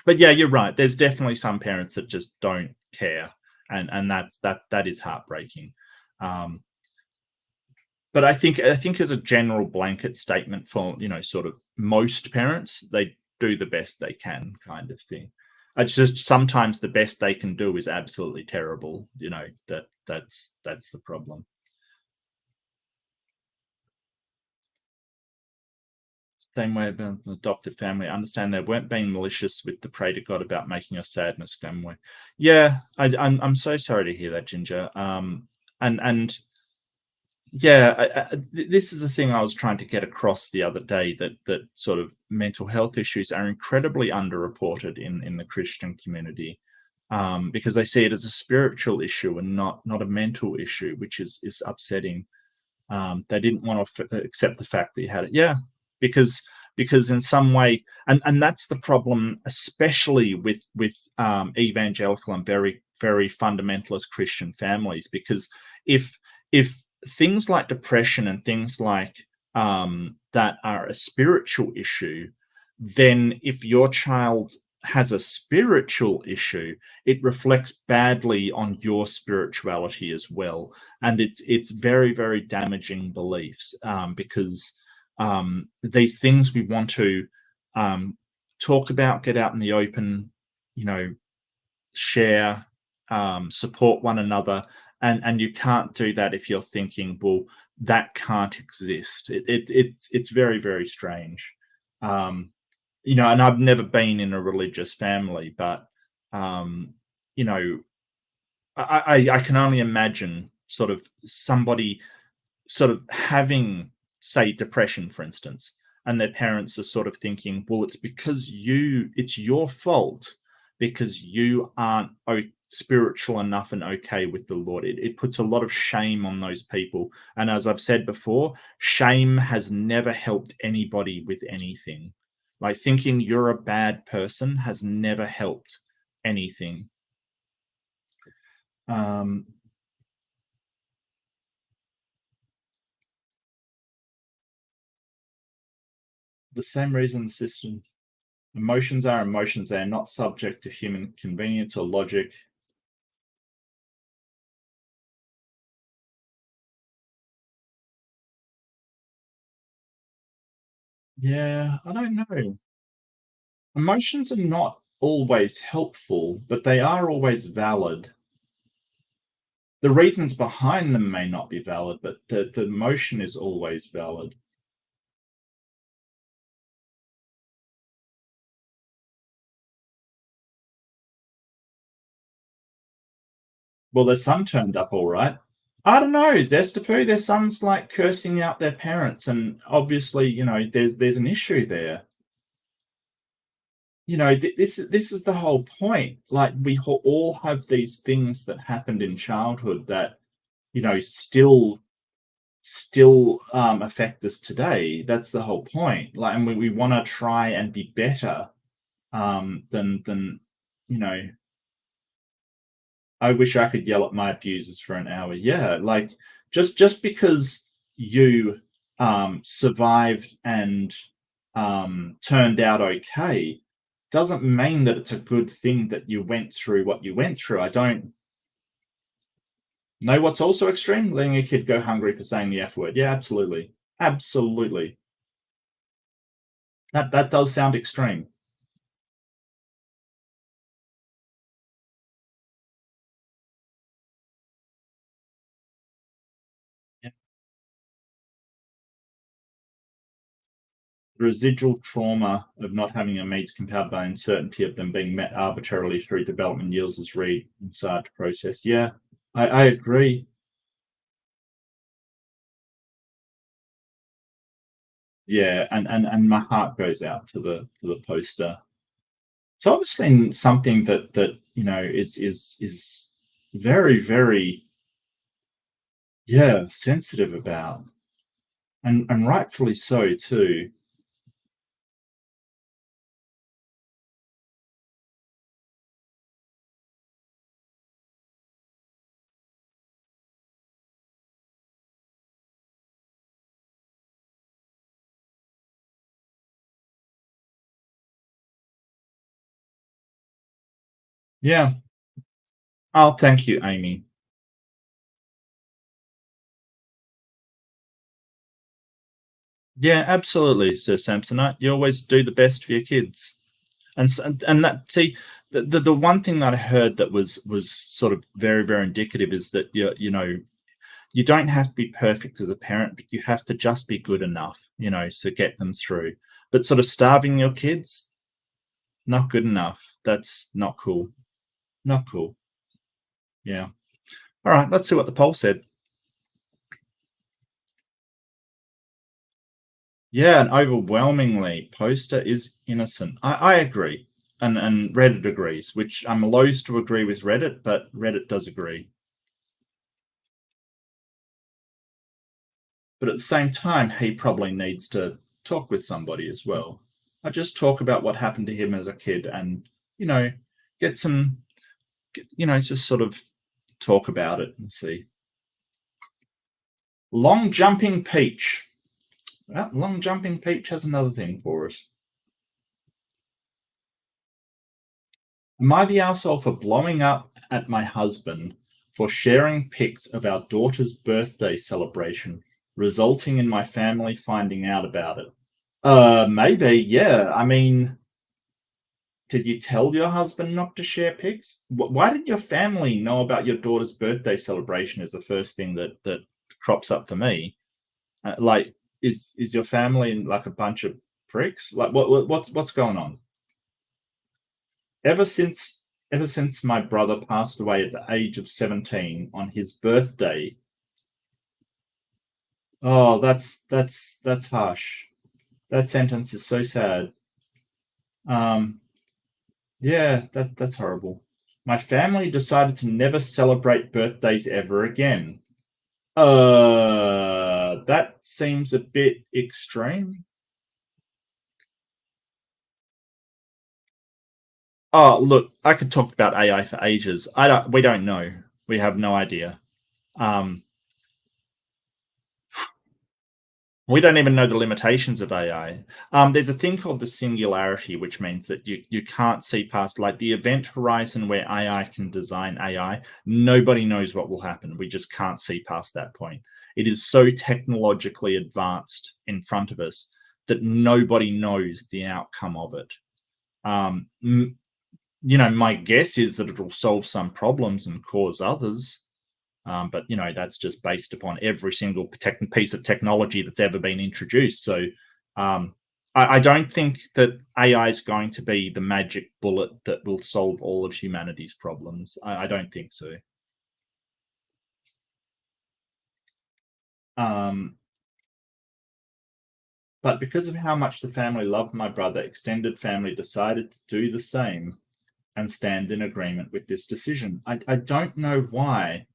But yeah, you're right. There's definitely some parents that just don't care, and that is heartbreaking. But I think as a general blanket statement for sort of most parents, they do the best they can, kind of thing. It's just sometimes the best they can do is absolutely terrible. That's the problem. Same way about an adopted family. I understand they weren't being malicious with the pray to God about making your sadness go away. Yeah, I'm so sorry to hear that, Ginger. And yeah, this is the thing I was trying to get across the other day, that sort of mental health issues are incredibly underreported in the Christian community, because they see it as a spiritual issue and not a mental issue, which is upsetting. They didn't want to accept the fact that you had it. Yeah, because in some way, and that's the problem, especially with evangelical and very very fundamentalist Christian families, because if things like depression and things like that are a spiritual issue, then if your child has a spiritual issue, it reflects badly on your spirituality as well, and it's very very damaging beliefs, because these things we want to talk about, get out in the open, you know, share, support one another, and you can't do that if you're thinking, well, that can't exist. It's very very strange. Um, and I've never been in a religious family, but um, you know, I can only imagine sort of somebody sort of having, say, depression, for instance, and their parents are sort of thinking, well, it's your fault because you aren't spiritual enough and okay with the Lord. It puts a lot of shame on those people. And as I've said before, shame has never helped anybody with anything. Like thinking you're a bad person has never helped anything. Um, the same reason the system emotions are emotions. They are not subject to human convenience or logic. Yeah, I don't know. Emotions are not always helpful, but they are always valid. The reasons behind them may not be valid, but the emotion is always valid. Well, their son turned up all right. I don't know, Zestapoo, their son's like cursing out their parents, and obviously, there's an issue there. This is the whole point. Like all have these things that happened in childhood that still affect us today. That's the whole point. Like, and we want to try and be better than you know. I wish I could yell at my abusers for an hour. Yeah, like just because you survived and turned out okay doesn't mean that it's a good thing that you went through what you went through. I don't know what's also extreme, letting a kid go hungry for saying the F word. Yeah, absolutely. Absolutely. That does sound extreme. Yeah. Residual trauma of not having a needs compounded by uncertainty of them being met arbitrarily through development yields as read inside process. Yeah, I agree. Yeah, and my heart goes out to the poster. So obviously something that is very very, yeah, sensitive about, and rightfully so too. Yeah. Oh, thank you, Amy. Yeah, absolutely, Sir Samsonite. You always do the best for your kids. And that, see, the one thing that I heard that was sort of very very indicative is that you don't have to be perfect as a parent, but you have to just be good enough, to get them through. But sort of starving your kids, not good enough. That's not cool. Not cool. Yeah. All right. Let's see what the poll said. Yeah, and overwhelmingly, poster is innocent. I agree, and Reddit agrees, which I'm loath to agree with Reddit, but Reddit does agree. But at the same time, he probably needs to talk with somebody as well. I just talk about what happened to him as a kid, and you know, get some, just sort of talk about it and see. Long jumping peach. Well, long jumping peach has another thing for us. Am I the asshole for blowing up at my husband for sharing pics of our daughter's birthday celebration, resulting in my family finding out about it? Maybe, yeah. I mean, Did you tell your husband not to share pics? Why didn't your family know about your daughter's birthday celebration? Is the first thing that crops up for me. Like, is your family like a bunch of pricks? Like, what's going on? Ever since ever since my brother passed away at the age of 17 on his birthday. Oh, that's harsh. That sentence is so sad. Um, yeah, that's horrible. My family decided to never celebrate birthdays ever again. That seems a bit extreme. Oh, look, I could talk about AI for ages. We don't know. We have no idea. Um, we don't even know the limitations of AI. There's a thing called the singularity, which means that you can't see past like the event horizon where AI can design AI. Nobody knows what will happen. We just can't see past that point. It is so technologically advanced in front of us that nobody knows the outcome of it. Um, my guess is that it'll solve some problems and cause others. But that's just based upon every single piece of technology that's ever been introduced. So I don't think that AI is going to be the magic bullet that will solve all of humanity's problems. I don't think so. Um, but because of how much the family loved my brother, extended family decided to do the same and stand in agreement with this decision. I don't know why.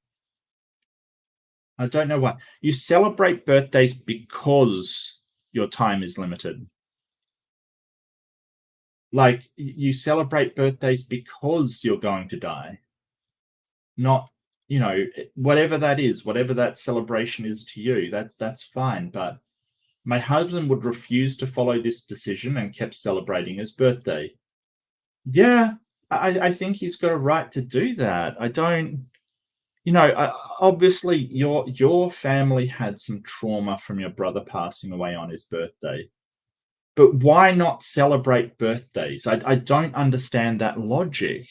I don't know why. You celebrate birthdays because your time is limited. Like, you celebrate birthdays because you're going to die, not, whatever that is, whatever that celebration is to you, that's fine. But my husband would refuse to follow this decision and kept celebrating his birthday. Yeah, I think he's got a right to do that. I don't, obviously your family had some trauma from your brother passing away on his birthday. But why not celebrate birthdays? I don't understand that logic.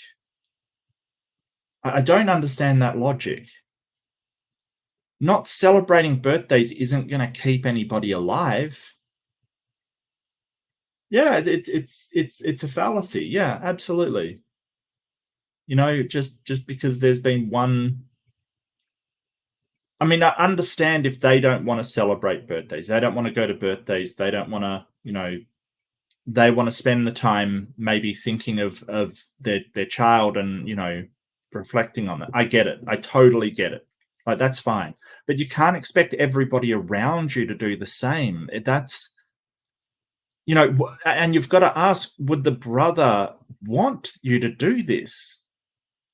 I don't understand that logic. Not celebrating birthdays isn't going to keep anybody alive. Yeah, it's a fallacy. Yeah, absolutely. Just because there's been one. I mean, I understand if they don't want to celebrate birthdays. They don't want to go to birthdays. They don't want to, they want to spend the time maybe thinking of their child and reflecting on it. I get it. I totally get it. Like, that's fine, but you can't expect everybody around you to do the same. That's and you've got to ask: would the brother want you to do this,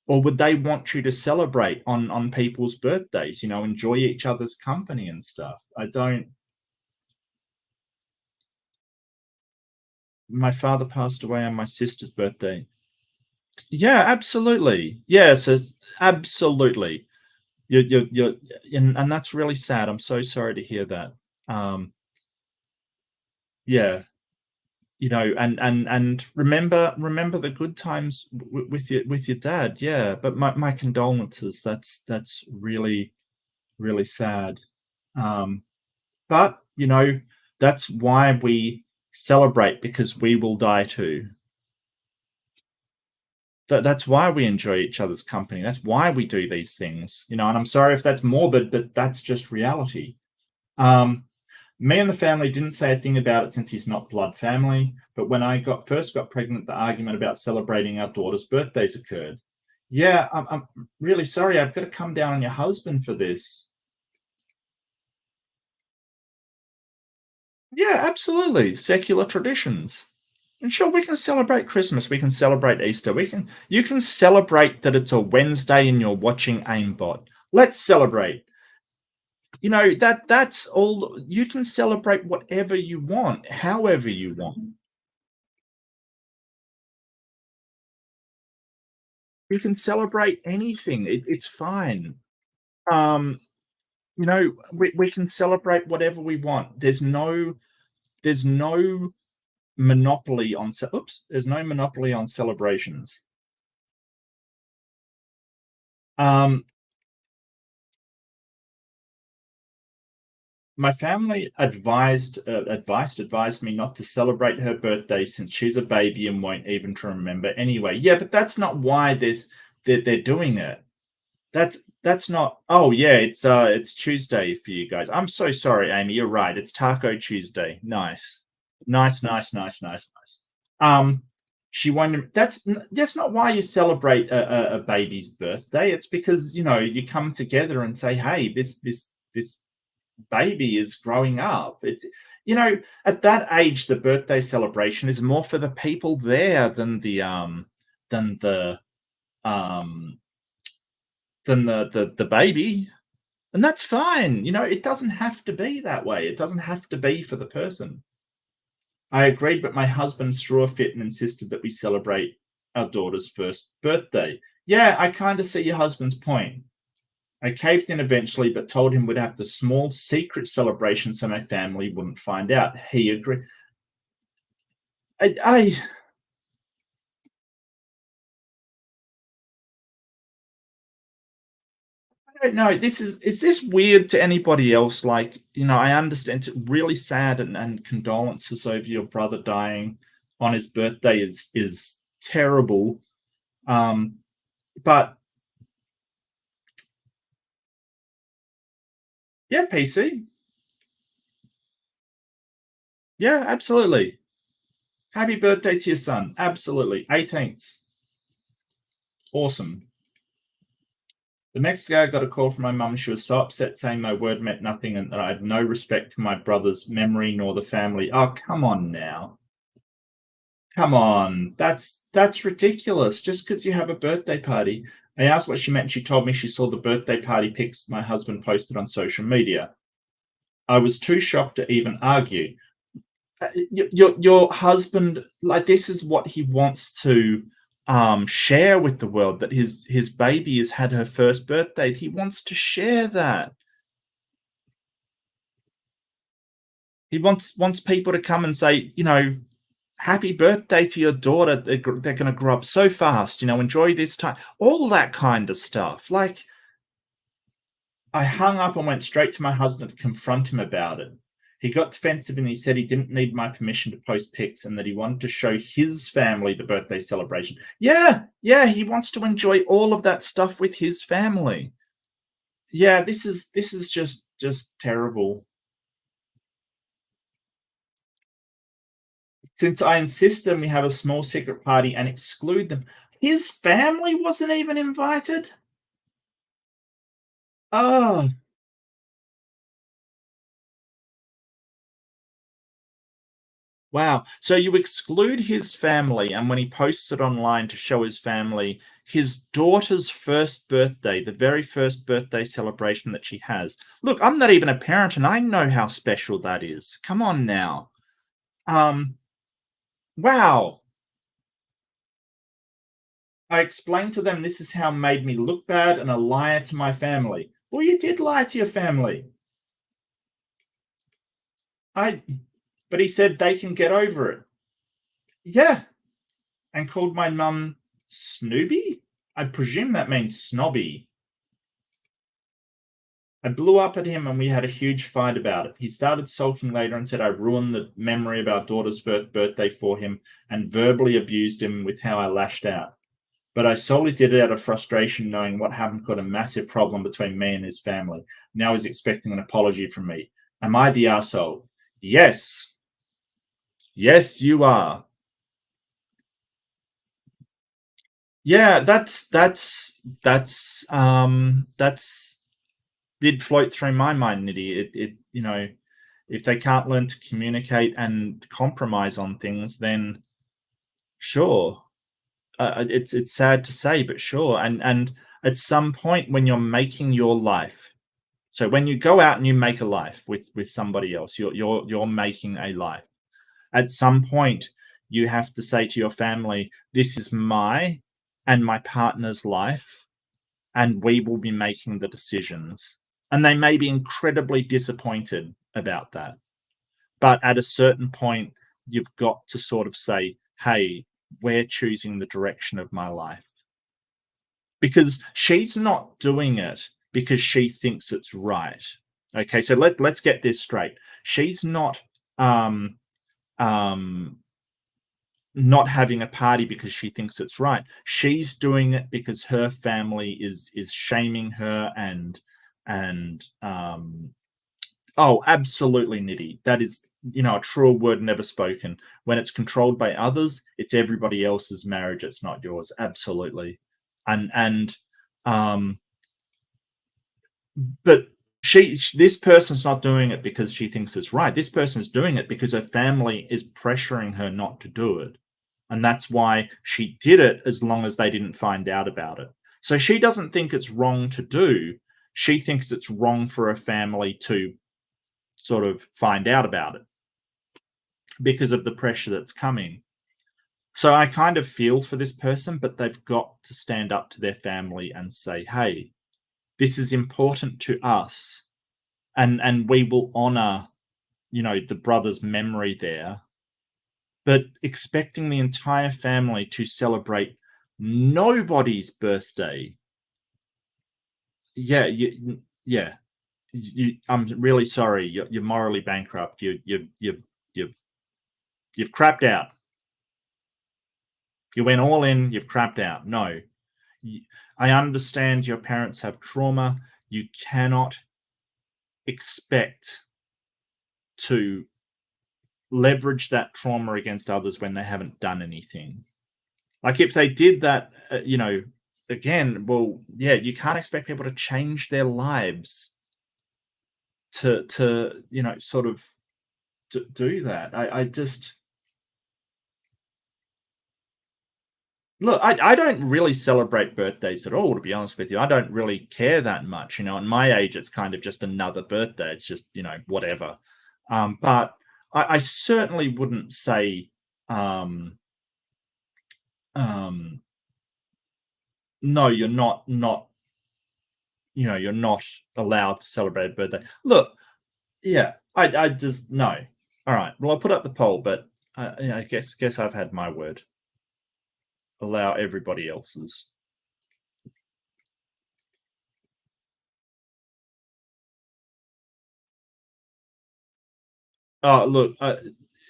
or would they want you to celebrate on people's birthdays? Enjoy each other's company and stuff. I don't. My father passed away on my sister's birthday. Yeah, absolutely. Yes, absolutely. You're and that's really sad. I'm so sorry to hear that. Um, yeah, and remember the good times with your dad. Yeah, but my condolences. That's really really sad. Um, but that's why we celebrate, because we will die too. That's why we enjoy each other's company. That's why we do these things. And I'm sorry if that's morbid, but that's just reality. Um, Me and the family didn't say a thing about it since he's not blood family. But when I first got pregnant, the argument about celebrating our daughter's birthdays occurred. Yeah, I'm really sorry. I've got to come down on your husband for this. Yeah, absolutely. Secular traditions. And sure, we can celebrate Christmas. We can celebrate Easter. You can celebrate that it's a Wednesday and you're watching AIMBOT. Let's celebrate. That's all. You can celebrate whatever you want, however you want. You can celebrate anything. It's fine. Um, we can celebrate whatever we want. There's no monopoly on oops, there's no monopoly on celebrations. Um, my family advised me not to celebrate her birthday since she's a baby and won't even to remember anyway. Yeah, but that's not why they're doing it. That's not. Oh yeah, it's Tuesday for you guys. I'm so sorry, Amy. You're right. It's Taco Tuesday. Nice, nice, nice, nice, nice, nice. Um, she wanted. That's not why you celebrate a baby's birthday. It's because you come together and say, hey, this baby is growing up. It's at that age, the birthday celebration is more for the people there than the um the baby. And that's fine. It doesn't have to be that way. It doesn't have to be for the person. I agreed, but my husband threw a fit and insisted that we celebrate our daughter's first birthday. Yeah, I kind of see your husband's point. I caved in eventually, but told him we'd have the small secret celebration so my family wouldn't find out. He agreed. I don't know. Is this weird to anybody else? Like, I understand it's really sad, and condolences over your brother dying on his birthday is terrible. Um, but yeah, PC. Yeah, absolutely. Happy birthday to your son. Absolutely. 18th. Awesome. The next day, I got a call from my mum. She was so upset, saying my word meant nothing and that I had no respect for my brother's memory nor the family. Oh, come on now. Come on. That's ridiculous. Just because you have a birthday party. I asked what she meant. She told me she saw the birthday party pics my husband posted on social media. I was too shocked to even argue. Your husband, like, this is what he wants to share with the world, that his baby has had her first birthday. He wants to share that. He wants people to come and say, happy birthday to your daughter. They're going to grow up so fast. Enjoy this time. All that kind of stuff. Like, I hung up and went straight to my husband to confront him about it. He got defensive and he said he didn't need my permission to post pics and that he wanted to show his family the birthday celebration. Yeah, yeah, he wants to enjoy all of that stuff with his family. Yeah, this is just terrible. Since I insist that we have a small secret party and exclude them, his family wasn't even invited. Oh, wow. So you exclude his family, and when he posts it online to show his family his daughter's first birthday, the very first birthday celebration that she has. Look, I'm not even a parent, and I know how special that is. Come on now. Um, wow. I explained to them this is how made me look bad and a liar to my family. Well, you did lie to your family. I But he said they can get over it. Yeah, and called my mum Snoopy? I presume that means snobby. I blew up at him and we had a huge fight about it. He started sulking later and said I ruined the memory of our daughter's first birthday for him and verbally abused him with how I lashed out. But I solely did it out of frustration, knowing what happened caused a massive problem between me and his family. Now he's expecting an apology from me. Am I the asshole? Yes. Yes, you are. Yeah, that's did float through my mind, Nitty. If they can't learn to communicate and compromise on things, then sure. It's sad to say, but sure. And at some point when you're making your life, so when you go out and you make a life with somebody else, you're making a life. At some point, you have to say to your family, "This is my and my partner's life, and we will be making the decisions." And they may be incredibly disappointed about that. But at a certain point, you've got to sort of say, hey, we're choosing the direction of my life, because she's not doing it because she thinks it's right. Okay, so let's get this straight. She's um um not having a party because she thinks it's right. She's doing it because her family is shaming her and oh, absolutely, Nitty. That is, a truer word never spoken. When it's controlled by others, it's everybody else's marriage. It's not yours. Absolutely. And um, but this person's not doing it because she thinks it's right. This person's doing it because her family is pressuring her not to do it. And that's why she did it as long as they didn't find out about it. So she doesn't think it's wrong to do. She thinks it's wrong for her family to sort of find out about it because of the pressure that's coming. So I kind of feel for this person, but they've got to stand up to their family and say, hey, this is important to us. And we will honor, the brother's memory there. But expecting the entire family to celebrate nobody's birthday, yeah, yeah, I'm really sorry. You're morally bankrupt. You've you've crapped out. You went all in. You've crapped out. No, I understand your parents have trauma. You cannot expect to leverage that trauma against others when they haven't done anything. Like if they did that, again, well, yeah, you can't expect people to change their lives to sort of to do that. I just look. I don't really celebrate birthdays at all, to be honest with you. I don't really care that much. At my age, it's kind of just another birthday. It's just whatever. But I certainly wouldn't say um, um, no. You're not allowed to celebrate a birthday. Look, yeah, I just no. All right. Well, I'll put up the poll, but I guess I've had my word. Allow everybody else's. Oh, look,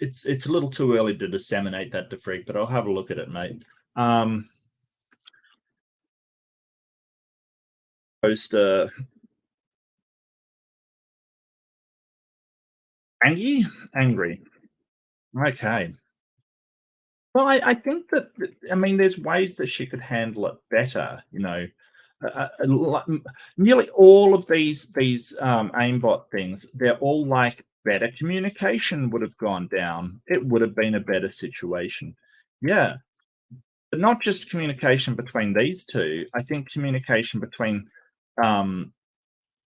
it's a little too early to disseminate that to Freak, but I'll have a look at it, mate. Post angry. Okay. Well, I think that I mean, there's ways that she could handle it better. Nearly all of these aimbot things, they're all like better communication would have gone down. It would have been a better situation. Yeah, but not just communication between these two. I think communication between um,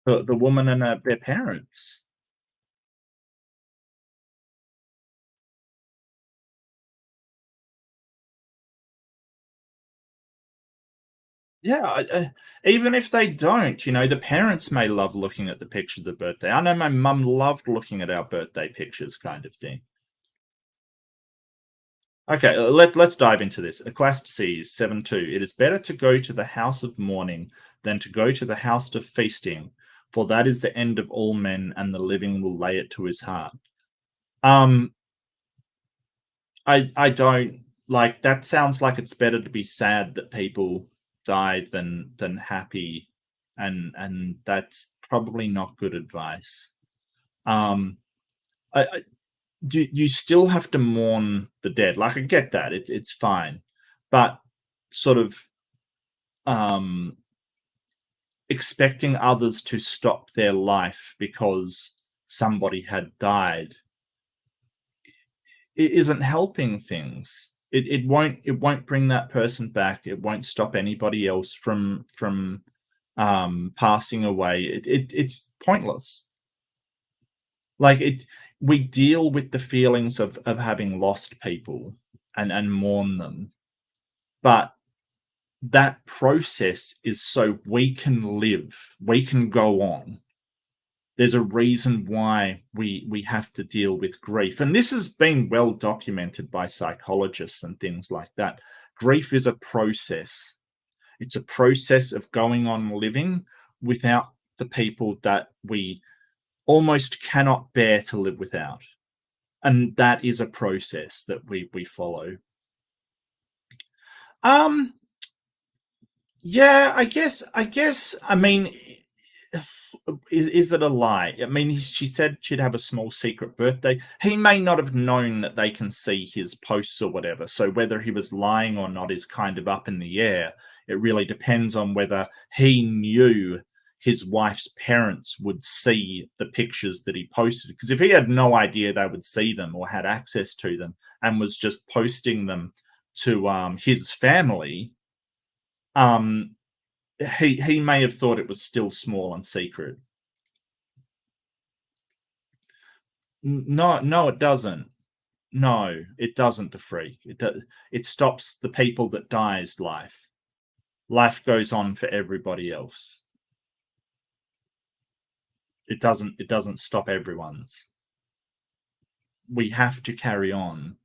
the woman and their parents. Yeah, even if they don't, the parents may love looking at the pictures of the birthday. I know my mum loved looking at our birthday pictures, kind of thing. Okay, let's dive into this. Ecclesiastes 7:2. It is better to go to the house of mourning than to go to the house of feasting, for that is the end of all men, and the living will lay it to his heart. Um, I don't like that. Sounds like it's better to be sad that people died than happy, and that's probably not good advice. Um, you still have to mourn the dead. Like I get that, it's fine, but sort of um, expecting others to stop their life because somebody had died, it isn't helping things. It won't bring that person back. It won't stop anybody else from passing away. It's pointless. Like we deal with the feelings of having lost people and mourn them, but that process is so we can live, we can go on. There's a reason why we have to deal with grief, and this has been well documented by psychologists and things like that. Grief is a process. It's a process of going on living without the people that we almost cannot bear to live without, and that is a process that we follow. um yeah, I mean, is it a lie? I mean, she said she'd have a small secret birthday. He may not have known that they can see his posts or whatever. So whether he was lying or not is kind of up in the air. It really depends on whether he knew his wife's parents would see the pictures that he posted. Because if he had no idea they would see them or had access to them and was just posting them to his family, um, he may have thought it was still small and secret. No, no, it doesn't. No, it doesn't. The freak. It stops the people that die's life. Life goes on for everybody else. It doesn't. It doesn't stop everyone's. We have to carry on.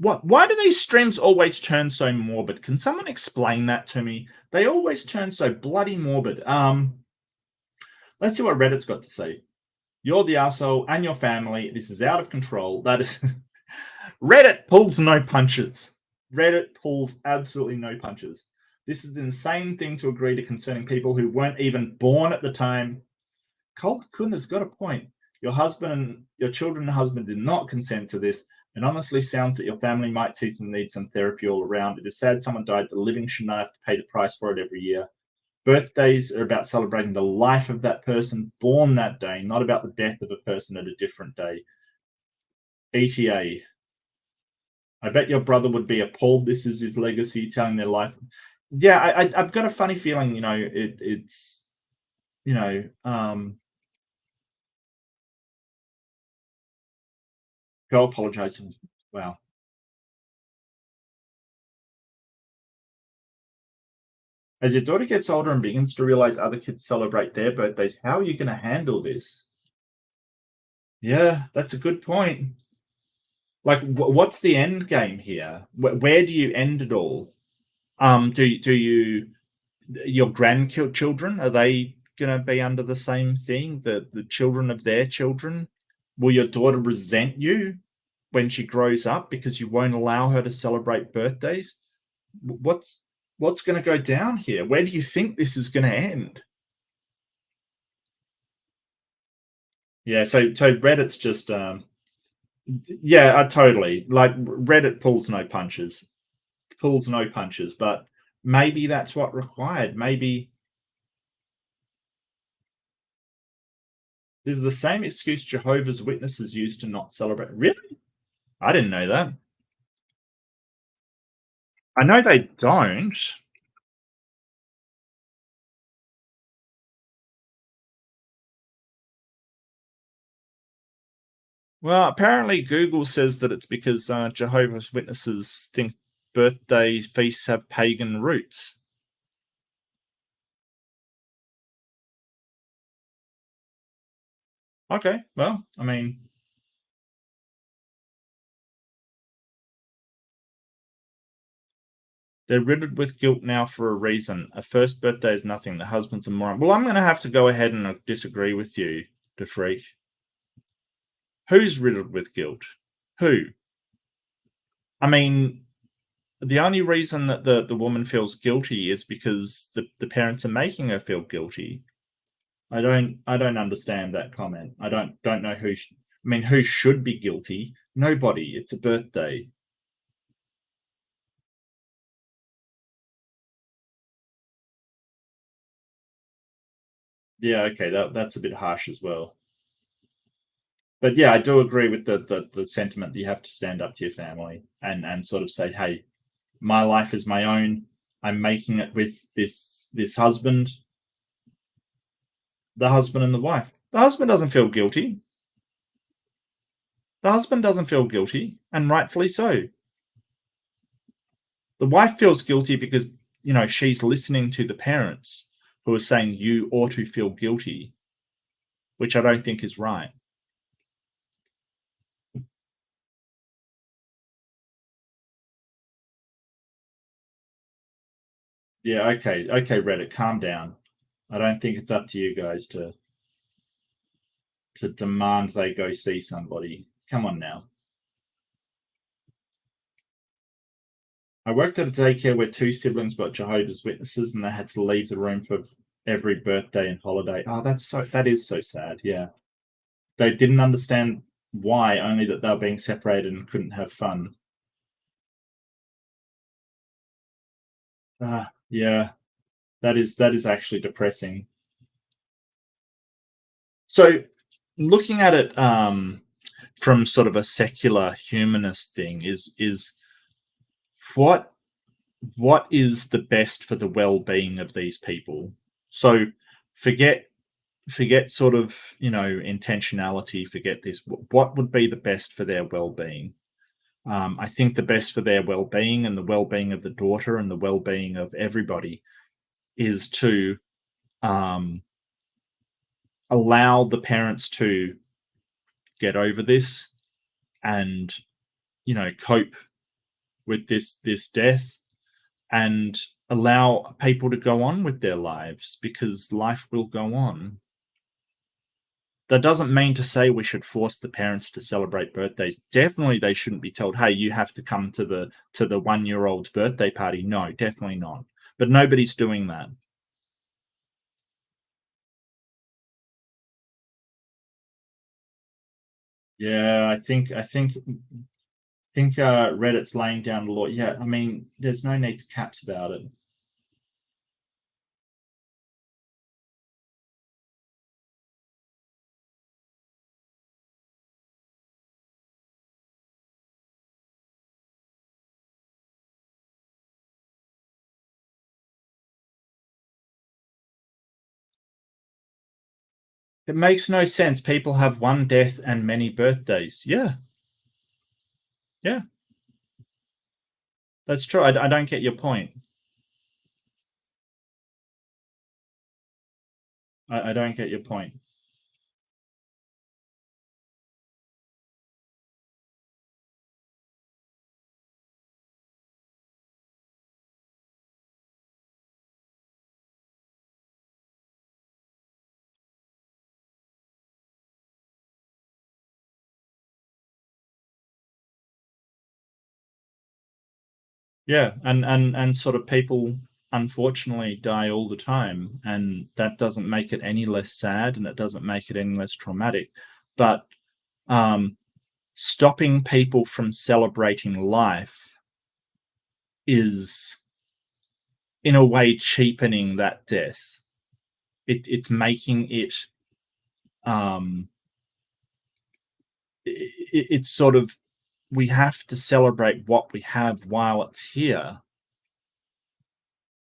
What? Why do these streams always turn so morbid? Can someone explain that to me? They always turn so bloody morbid. Let's see what Reddit's got to say. You're the asshole and your family. This is out of control. That is Reddit pulls no punches. Reddit pulls absolutely no punches. This is the insane thing to agree to concerning people who weren't even born at the time. Colt Kun has got a point. Your husband and your children and husband did not consent to this. It honestly sounds that your family might need some therapy all around. It is sad someone died. The living should not have to pay the price for it every year. Birthdays are about celebrating the life of that person born that day, not about the death of a person at a different day. ETA. I bet your brother would be appalled. This is his legacy, telling their life. Yeah, I've got a funny feeling, it's, go apologize. Wow. As your daughter gets older and begins to realize other kids celebrate their birthdays, how are you going to handle this? Yeah, that's a good point. Like, what's the end game here? Where do you end it all? Do you your grandchildren, are they going to be under the same thing? The children of their children? Will your daughter resent you when she grows up because you won't allow her to celebrate birthdays? What's going to go down here? Where do you think this is going to end? Yeah, so Reddit's just yeah, totally. Like, Reddit pulls no punches. Pulls no punches, but maybe that's what required. Maybe this is the same excuse Jehovah's Witnesses use to not celebrate. Really? I didn't know that. I know they don't. Well, apparently Google says that it's because Jehovah's Witnesses think birthday feasts have pagan roots. Okay, well, I mean, they're riddled with guilt now for a reason. A first birthday is nothing. The husband's a moron. Well, I'm going to have to go ahead and disagree with you, DeFreak. Who's riddled with guilt? Who? I mean, the only reason that the woman feels guilty is because the parents are making her feel guilty. I don't understand that comment. I don't know who. I mean, who should be guilty? Nobody. It's a birthday. Yeah, okay, that's a bit harsh as well. But yeah, I do agree with the sentiment that you have to stand up to your family and sort of say, hey, my life is my own. I'm making it with this husband, the husband and the wife. The husband doesn't feel guilty. The husband doesn't feel guilty, and rightfully so. The wife feels guilty because, she's listening to the parents who are saying you ought to feel guilty. which I don't think is right. Yeah, okay, okay, Reddit, calm down. I don't think it's up to you guys to demand they go see somebody. Come on now. I worked at a daycare where two siblings got Jehovah's Witnesses and they had to leave the room for every birthday and holiday. Oh, that is so sad. Yeah. They didn't understand why, only that they were being separated and couldn't have fun. Yeah, that is actually depressing. So looking at it from sort of a secular humanist thing is what what is the best for the well-being of these people? So forget sort of, intentionality, forget this. What would be the best for their well-being? I think the best for their well-being and the well-being of the daughter and the well-being of everybody is to um, allow the parents to get over this and cope with this death and allow people to go on with their lives because life will go on. That doesn't mean to say we should force the parents to celebrate birthdays. Definitely they shouldn't be told, hey, you have to come to the 1 year old's birthday party. No, definitely not. But nobody's doing that. Yeah, I think Reddit's laying down the law. Yeah, I mean, there's no need to caps about it. It makes no sense. People have one death and many birthdays. Yeah, yeah, that's true. I don't get your point. I don't get your point. Yeah, and sort of people unfortunately die all the time, and that doesn't make it any less sad, and it doesn't make it any less traumatic. But um, stopping people from celebrating life is, in a way, cheapening that death. It's making it um, it's sort of, we have to celebrate what we have while it's here.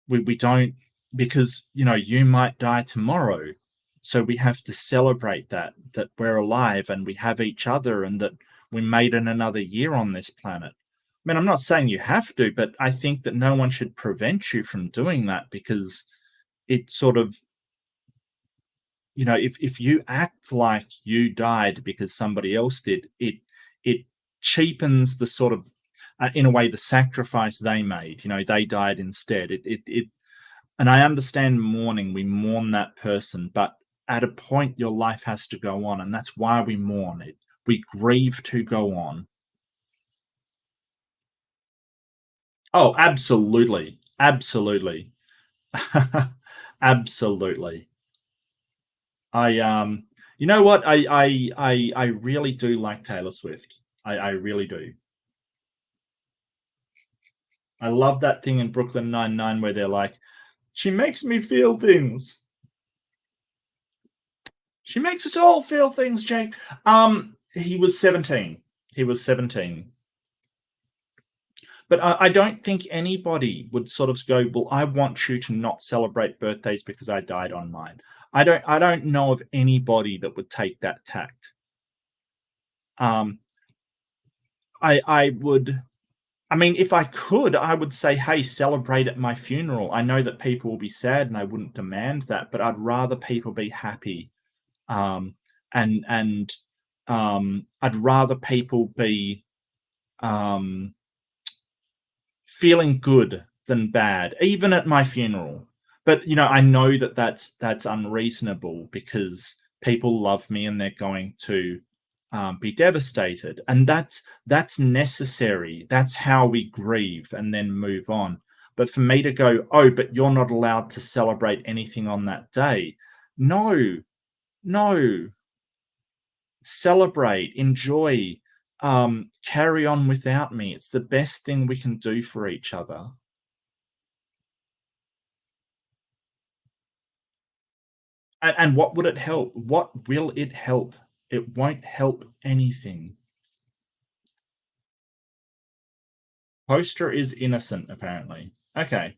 We don't, because you might die tomorrow, so we have to celebrate that we're alive and we have each other and that we made it another year on this planet. I mean, I'm not saying you have to, but I think that no one should prevent you from doing that because it sort of, if you act like you died because somebody else did, it cheapens the sort of, in a way, the sacrifice they made. They died instead. It And I understand mourning. We mourn that person, but at a point, your life has to go on, and that's why we mourn it. We grieve to go on. Oh, absolutely, absolutely, absolutely. You know what? I really do like Taylor Swift. I really do. I love that thing in Brooklyn Nine-Nine where they're like, she makes me feel things. She makes us all feel things, Jake. He was 17. He was 17. But I don't think anybody would sort of go, well, I want you to not celebrate birthdays because I died on mine. I don't know of anybody that would take that tact. Um, I would, I mean, if I could, I would say, hey, celebrate at my funeral. I know that people will be sad and I wouldn't demand that, but I'd rather people be happy. and I'd rather people be um, feeling good than bad, even at my funeral. But I know that that's unreasonable because people love me and they're going to be devastated, and that's necessary. That's how we grieve and then move on. But for me to go, oh, but you're not allowed to celebrate anything on that day. No, no, celebrate, enjoy, carry on without me. It's the best thing we can do for each other. And what would it help? What will it help? It won't help anything. Poster is innocent, apparently. Okay.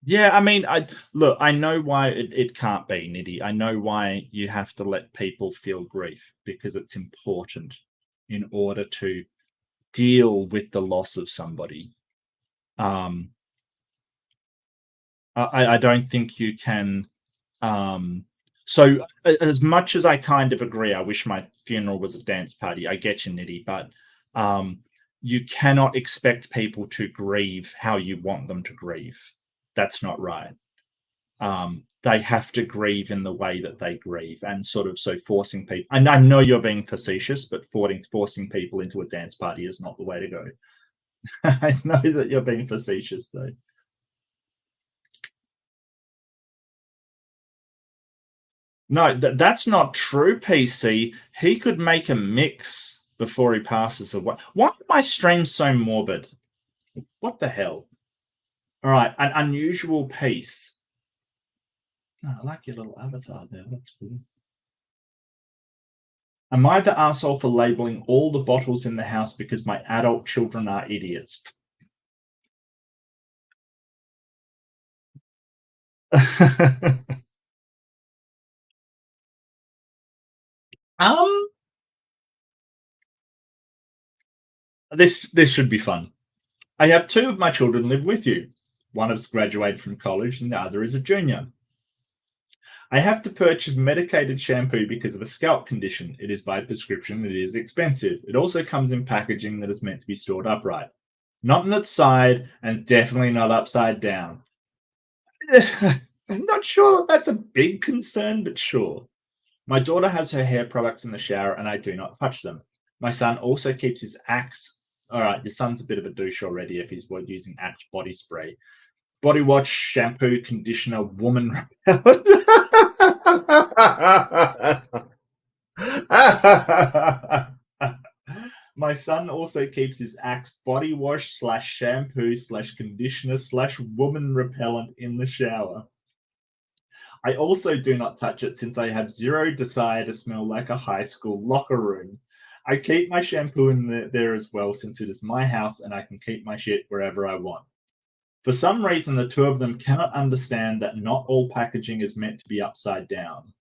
Yeah, I mean, I know why it can't be, Nitty. I know why you have to let people feel grief because it's important in order to deal with the loss of somebody. Um, I don't think you can. So, as much as I kind of agree, I wish my funeral was a dance party. I get you, Nitty, but um, you cannot expect people to grieve how you want them to grieve. That's not right. They have to grieve in the way that they grieve, and sort of so forcing people. And I know you're being facetious, but forcing people into a dance party is not the way to go. I know that you're being facetious, though. No, that's not true, PC. He could make a mix before he passes away. Why are my streams so morbid? What the hell? All right, an unusual piece. Oh, I like your little avatar there. That's cool. Am I the asshole for labeling all the bottles in the house because my adult children are idiots? um, this should be fun. I have two of my children live with you. One has graduated from college, and the other is a junior. I have to purchase medicated shampoo because of a scalp condition. It is by prescription. It is expensive. It also comes in packaging that is meant to be stored upright, not on its side, and definitely not upside down. I'm not sure that that's a big concern, but sure. My daughter has her hair products in the shower, and I do not touch them. My son also keeps his Axe. All right, your son's a bit of a douche already if he's using Axe body spray, body wash, shampoo, conditioner, woman repellent. My son also keeps his Axe body wash slash shampoo slash conditioner slash woman repellent in the shower. I also do not touch it since I have zero desire to smell like a high school locker room. I keep my shampoo in there as well since it is my house and I can keep my shit wherever I want. For some reason, the two of them cannot understand that not all packaging is meant to be upside down.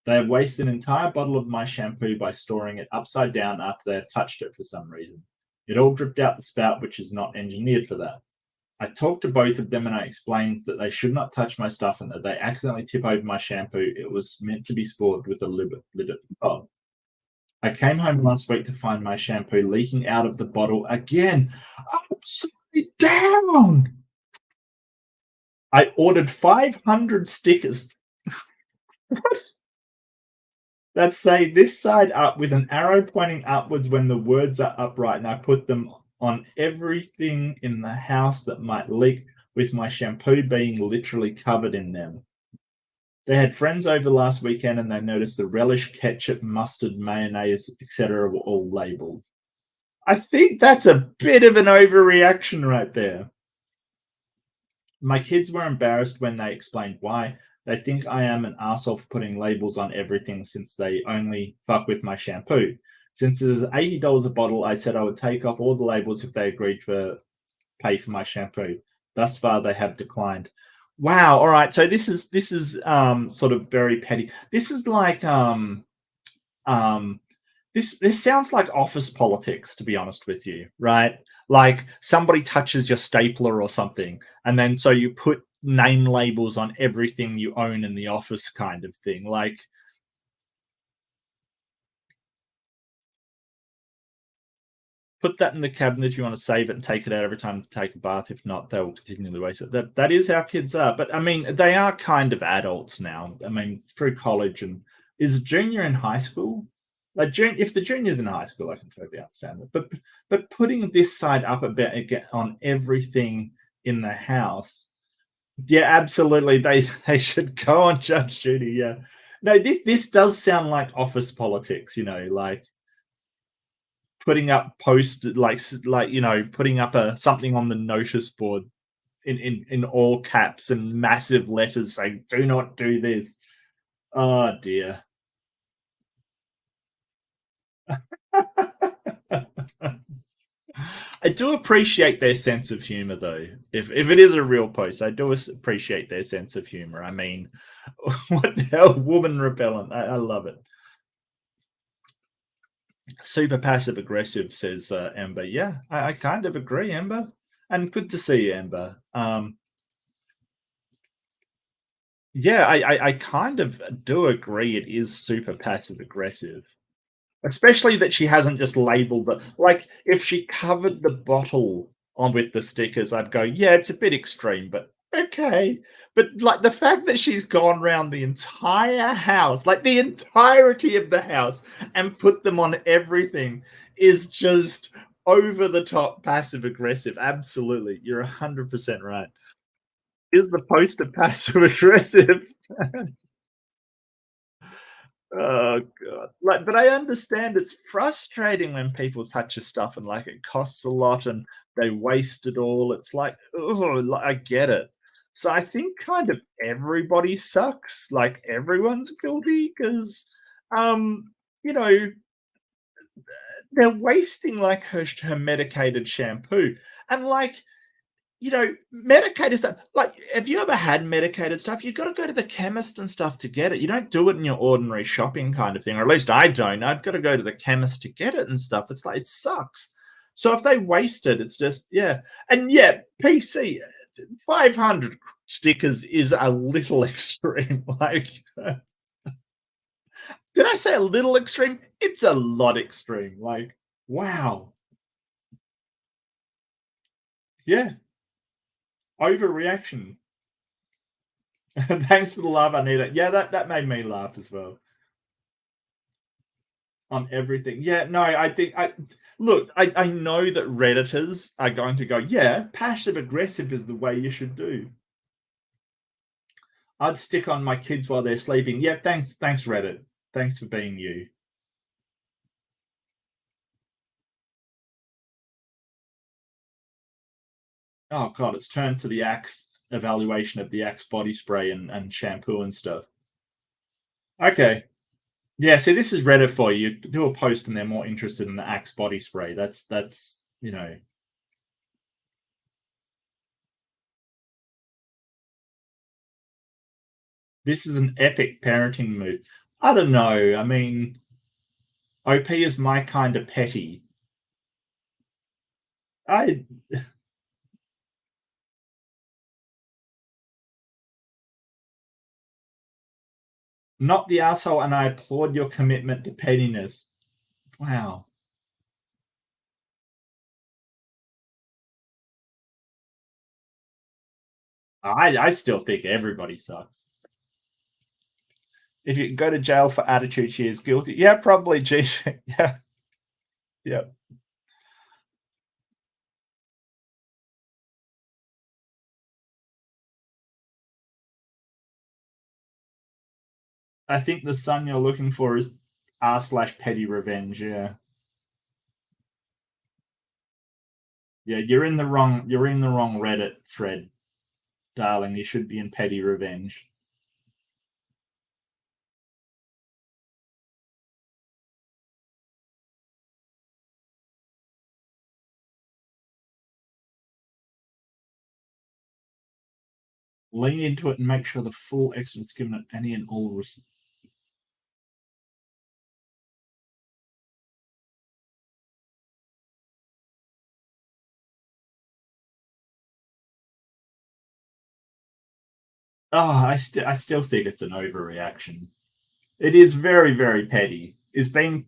They have wasted an entire bottle of my shampoo by storing it upside down after they have touched it for some reason. It all dripped out the spout, which is not engineered for that. I talked to both of them and I explained that they should not touch my stuff and that they accidentally tip over my shampoo. It was meant to be stored with a lid at the top. I came home last week to find my shampoo leaking out of the bottle again. Upside down! I ordered 500 stickers. What? That say this side up with an arrow pointing upwards when the words are upright, and I put them on everything in the house that might leak, with my shampoo being literally covered in them. They had friends over last weekend and they noticed the relish, ketchup, mustard, mayonnaise, etc. were all labeled. I think that's a bit of an overreaction right there. My kids were embarrassed when they explained why. They think I am an arsehole for putting labels on everything since they only fuck with my shampoo. Since it is $80 a bottle, I said I would take off all the labels if they agreed to pay for my shampoo. Thus far, they have declined. Wow. All right. So this is sort of very petty. This is like um This sounds like office politics, to be honest with you, right? Like somebody touches your stapler or something, and then so you put name labels on everything you own in the office kind of thing. Like, put that in the cabinet if you want to save it and take it out every time to take a bath. If not, they will continue to waste it. That is how kids are. But I mean, they are kind of adults now. I mean, through college and is junior in high school. Like, if the junior's in high school, I can totally understand it. But putting this side up a bit again on everything in the house, yeah, absolutely. They should go on Judge Judy. Yeah, no, this does sound like office politics. Like putting up post like putting up a something on the notice board in all caps and massive letters saying do not do this. Oh dear. I do appreciate their sense of humor though. If it is a real post, I do appreciate their sense of humor. I mean, what the hell, woman repellent. I love it. Super passive aggressive, says Ember. Yeah, I kind of agree, Ember. And good to see you, Ember. Yeah, I kind of do agree it is super passive aggressive. Especially that she hasn't just labeled the like, if she covered the bottle on with the stickers, I'd go, "Yeah, it's a bit extreme, but okay." But, like, the fact that she's gone around the entire house, like, the entirety of the house, and put them on everything is just over the top passive aggressive. Absolutely. You're 100% right. Is the poster passive aggressive? Oh god. Like, but I understand it's frustrating when people touch your stuff and like it costs a lot and they waste it all. It's like, oh, I get it. So I think kind of everybody sucks. Like everyone's guilty because, um, you know, they're wasting like her medicated shampoo and like medicated stuff. Like, have you ever had medicated stuff? You've got to go to the chemist and stuff to get it. You don't do it in your ordinary shopping kind of thing, or at least I don't. I've got to go to the chemist to get it and stuff. It's like, it sucks. So if they waste it, it's just, yeah. And yeah, PC, 500 stickers is a little extreme. Like, did I say a little extreme? It's a lot extreme. Like, wow. Yeah. Overreaction. Thanks for the love, Anita. Yeah, that made me laugh as well on everything. Yeah, no, I think I look. I know that redditors are going to go. Yeah, passive aggressive is the way you should do. I'd stick on my kids while they're sleeping. Yeah, thanks Reddit. Thanks for being you. Oh god, it's turned to the Axe evaluation of the Axe body spray and shampoo and stuff. Okay. Yeah, see, this is Reddit for you. Do a post and they're more interested in the Axe body spray. That's. This is an epic parenting move. I don't know. I mean, OP is my kind of petty. I not the asshole, and I applaud your commitment to pettiness. Wow. I still think everybody sucks. If you go to jail for attitude, she is guilty. Yeah, probably. G. Yeah, yeah. I think the son you're looking for is r/petty revenge. Yeah, yeah. You're in the wrong Reddit thread, darling. You should be in petty revenge. Lean into it and make sure the full extra is given at any and all I still think it's an overreaction. It is very, very petty. Is being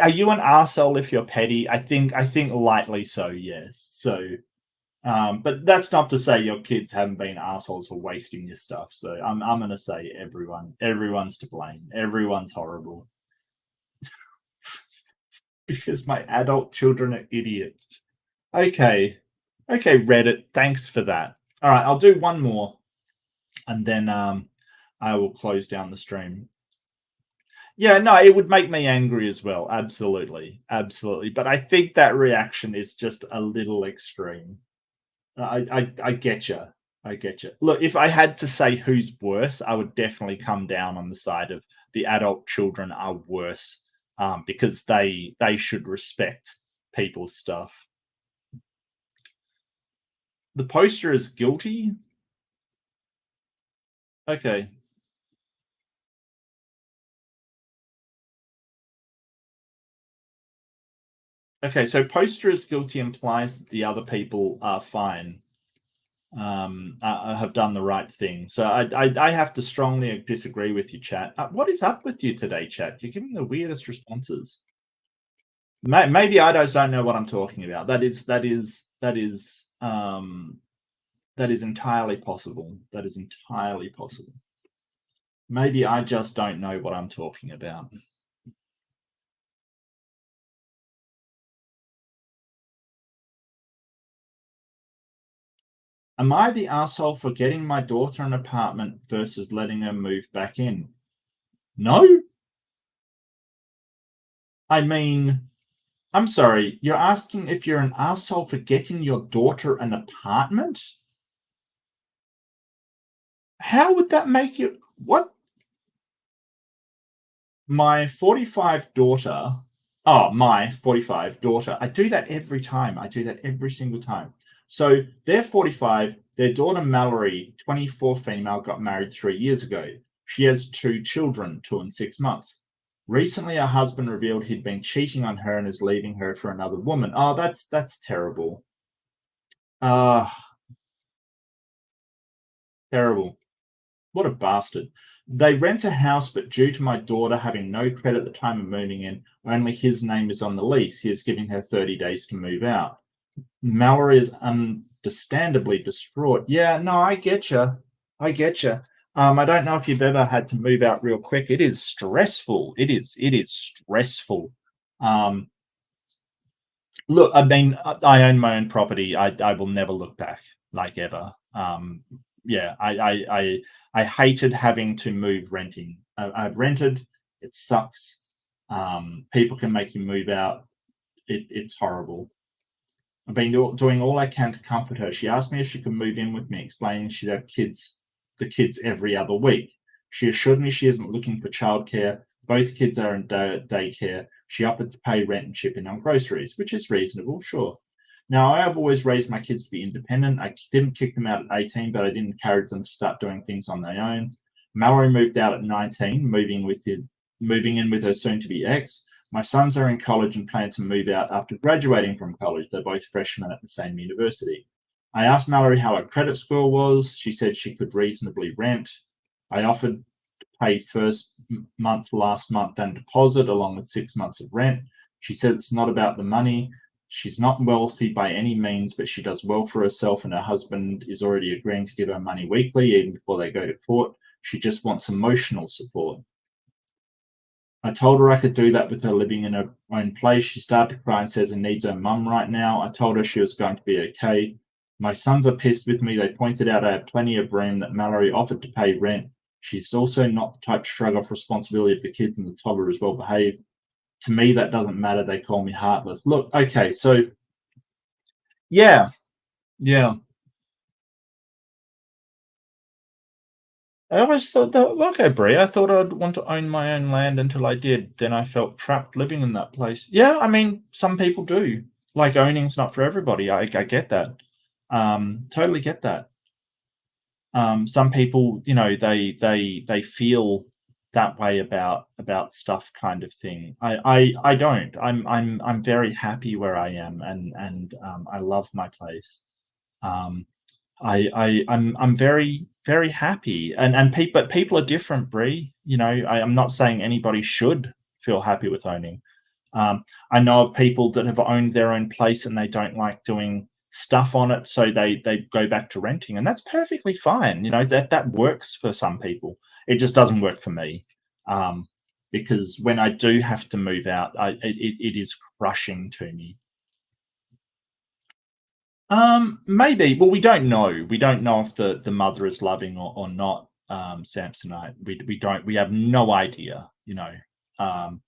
Are you an arsehole if you're petty? I think lightly so, yes. So but that's not to say your kids haven't been assholes for wasting your stuff. So I'm gonna say everyone's to blame. Everyone's horrible because my adult children are idiots. Okay. Okay, Reddit, thanks for that. All right, I'll do one more and then I will close down the stream. Yeah, no, it would make me angry as well. Absolutely. Absolutely. But I think that reaction is just a little extreme. I get you. I get you. Look, if I had to say who's worse, I would definitely come down on the side of the adult children are worse, because they should respect people's stuff. The poster is guilty. Okay. Okay. So poster is guilty implies that the other people are fine. Have done the right thing. So I have to strongly disagree with you, chat. What is up with you today, chat? You're giving the weirdest responses. Maybe I just don't know what I'm talking about. That is entirely possible. That is entirely possible. Maybe I just don't know what I'm talking about. Am I the asshole for getting my daughter an apartment versus letting her move back in? No. I mean, I'm sorry, you're asking if you're an asshole for getting your daughter an apartment? How would that make you what? My 45 daughter, my 45 daughter, I do that every time. I do that every single time. So they're 45. Their daughter Mallory, 24 female, got married 3 years ago. She has two children, 2 and 6 months. Recently, her husband revealed he'd been cheating on her and is leaving her for another woman. Oh, that's terrible. Uh Terrible. What a bastard. They rent a house, but due to my daughter having no credit at the time of moving in, only his name is on the lease. He is giving her 30 days to move out. Mallory is understandably distraught. Yeah, no, I get you. I get you. I don't know if you've ever had to move out real quick. It is stressful. It is stressful. Um, Look, I mean, I own my own property. I will never look back, like ever. Yeah, I hated having to move renting. I've rented. It sucks. People can make you move out. It's horrible. I've been doing all I can to comfort her. She asked me if she could move in with me, explaining she'd have the kids every other week. She assured me she isn't looking for childcare. Both kids are in daycare. She offered to pay rent and chip in on groceries, which is reasonable, sure. Now, I have always raised my kids to be independent. I didn't kick them out at 18, but I didn't encourage them to start doing things on their own. Mallory moved out at 19, moving in with her soon-to-be ex. My sons are in college and plan to move out after graduating from college. They're both freshmen at the same university. I asked Mallory how her credit score was. She said she could reasonably rent. I offered to pay first month last month and deposit along with 6 months of rent. She said it's not about the money. She's not wealthy by any means, but she does well for herself, and her husband is already agreeing to give her money weekly, even before they go to court. She just wants emotional support. I told her I could do that with her living in her own place. She started to cry and says it needs her mum right now. I told her she was going to be okay. My sons are pissed with me. They pointed out I had plenty of room, that Mallory offered to pay rent. She's also not the type to shrug off responsibility if the kids and the toddler is well behaved. To me, that doesn't matter. They call me heartless. Look, okay, so yeah, yeah. I always thought that, okay, Brie, I thought I'd want to own my own land until I did. Then I felt trapped living in that place. Yeah, I mean, some people do. Like, owning's not for everybody. I get that. Totally get that. Some people, they feel that way about stuff, kind of thing. I don't. I'm very happy where I am, and I love my place. Um, I'm very very happy, and but people are different, Bree. I'm not saying anybody should feel happy with owning. I know of people that have owned their own place and they don't like doing stuff on it, so they go back to renting, and that's perfectly fine. That works for some people. It just doesn't work for me, um, because when I do have to move out, it is crushing to me. Maybe. Well, we don't know. We don't know if the mother is loving or not. Samsonite. We don't. We have no idea. Um,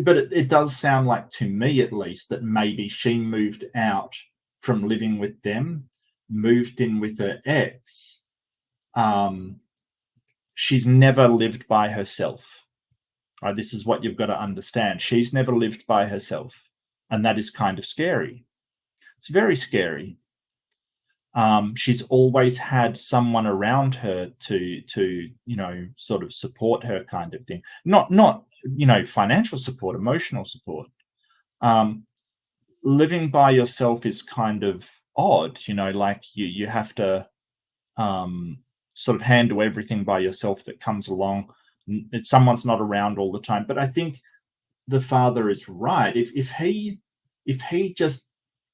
but it does sound like, to me at least, that maybe she moved out from living with them, moved in with her ex. Um, she's never lived by herself. Right? This is what you've got to understand. She's never lived by herself, and that is kind of scary. It's very scary. She's always had someone around her to sort of support her, kind of thing. Not financial support, emotional support. Um, Living by yourself is kind of odd. Like you have to sort of handle everything by yourself that comes along. Someone's not around all the time. But I think the father is right. If he just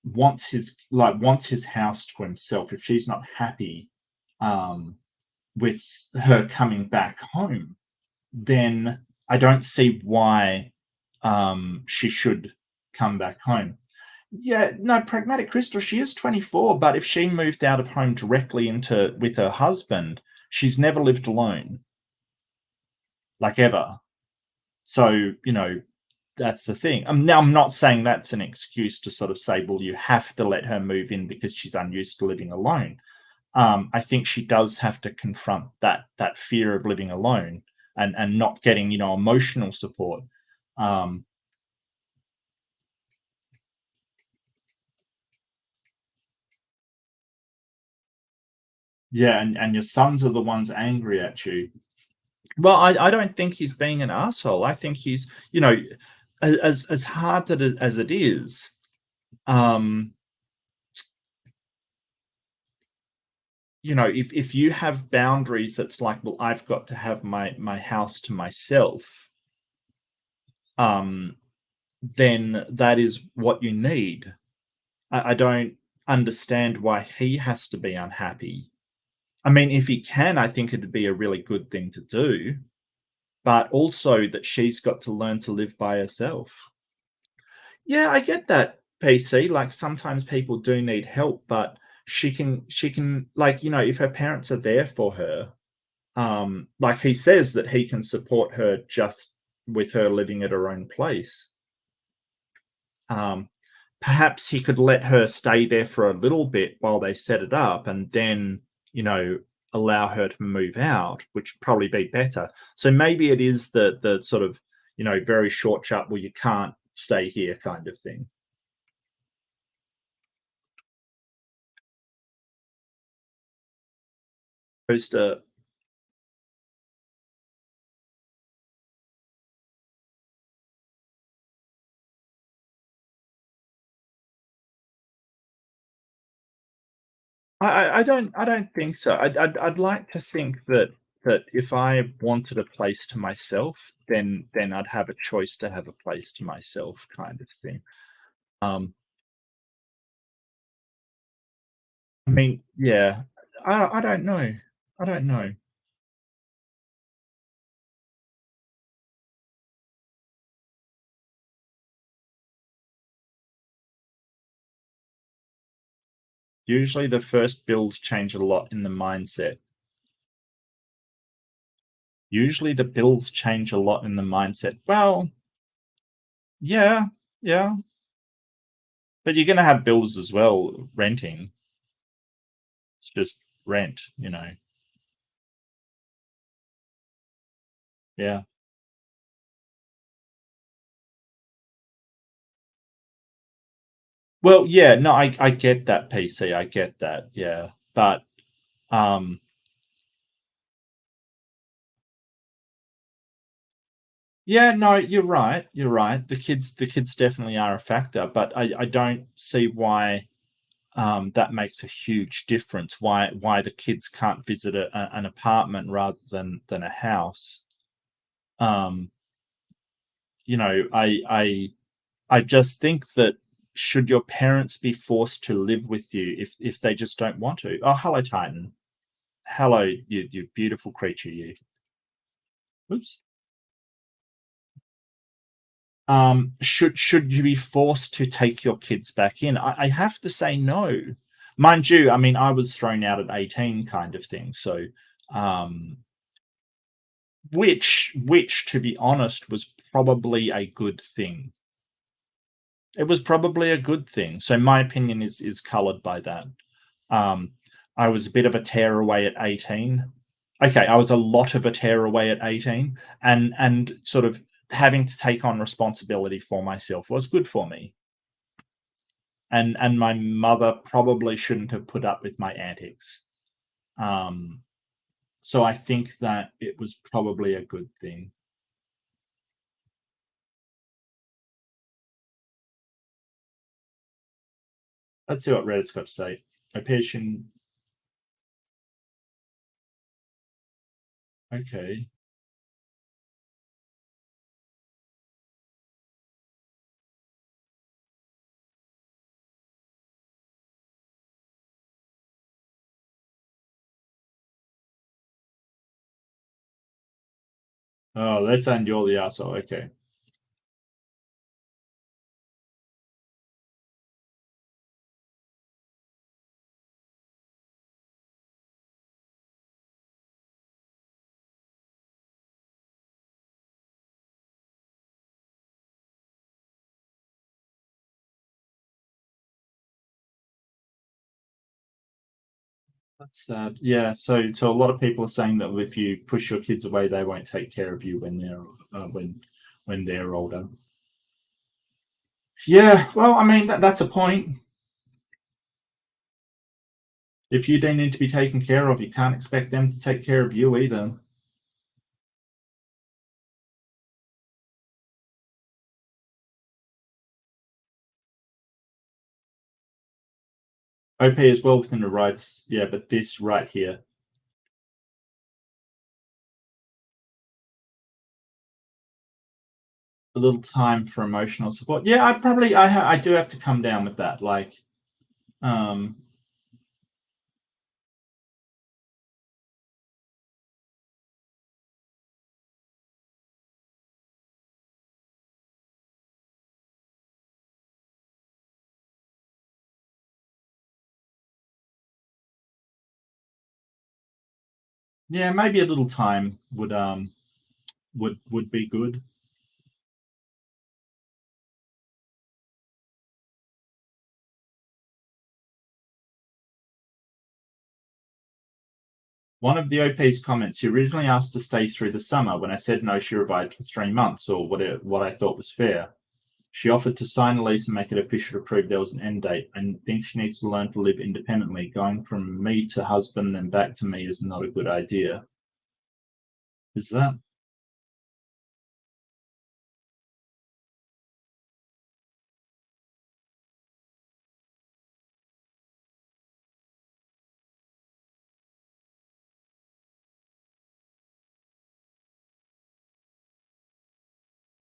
wants his house to himself, if she's not happy um, with her coming back home, then I don't see why she should come back home. Yeah, no, pragmatic Crystal, she is 24, but if she moved out of home directly into with her husband, she's never lived alone, like, ever. So, that's the thing. Now, I'm not saying that's an excuse to sort of say, well, you have to let her move in because she's unused to living alone. I think she does have to confront that fear of living alone and not getting, emotional support. Um, yeah, and your sons are the ones angry at you. Well, I don't think he's being an asshole. I think he's, as hard as it is. Um, if you have boundaries, that's like, well, I've got to have my house to myself. Um, then that is what you need. I don't understand why he has to be unhappy. I mean, if he can, I think it'd be a really good thing to do, but also that she's got to learn to live by herself. Yeah, I get that, PC. Like, sometimes people do need help, but she can, like, if her parents are there for her, like he says that he can support her just with her living at her own place. Um, Perhaps he could let her stay there for a little bit while they set it up, and then, you know, allow her to move out, which probably be better. So maybe it is the sort of, very short chat where you can't stay here kind of thing. Opposed to, I don't think so. I'd like to think that if I wanted a place to myself, then I'd have a choice to have a place to myself, kind of thing. Um, I mean, yeah, I don't know. I don't know. Usually the first builds change a lot in the mindset. Usually the builds change a lot in the mindset. Well, yeah, yeah, but you're gonna have bills as well, renting. It's just rent. Yeah. Well, yeah, no, I get that, PC. I get that, yeah. But um yeah, no, you're right. You're right. The kids definitely are a factor, but I don't see why that makes a huge difference. Why the kids can't visit an apartment rather than a house. Um, I just think that should your parents be forced to live with you if they just don't want to? Oh, hello, Titan. Hello, you beautiful creature, you. Oops. Should you be forced to take your kids back in? I have to say no. Mind you, I mean, I was thrown out at 18 kind of thing. So, um, which to be honest was probably a good thing. It was probably a good thing. So my opinion is colored by that. Um, I was a bit of a tearaway at 18. Okay, I was a lot of a tearaway at 18, and sort of having to take on responsibility for myself was good for me. And my mother probably shouldn't have put up with my antics. Um, so I think that it was probably a good thing. Let's see what Reddit's got to say. A patient. Okay. Oh, let's end you're the asshole. Okay. That's sad. Yeah. So a lot of people are saying that if you push your kids away, they won't take care of you when they're when they're older. Yeah. Well, I mean that's a point. If you don't need to be taken care of, you can't expect them to take care of you either. OP is well within the rights. Yeah, but this right here, a little time for emotional support. Yeah, I do have to come down with that. Like, um, yeah, maybe a little time would be good. One of the OP's comments, she originally asked to stay through the summer. When I said no, she revived for 3 months, or what I thought was fair. She offered to sign a lease and make it official to prove there was an end date. I think she needs to learn to live independently. Going from me to husband and back to me is not a good idea. Is that?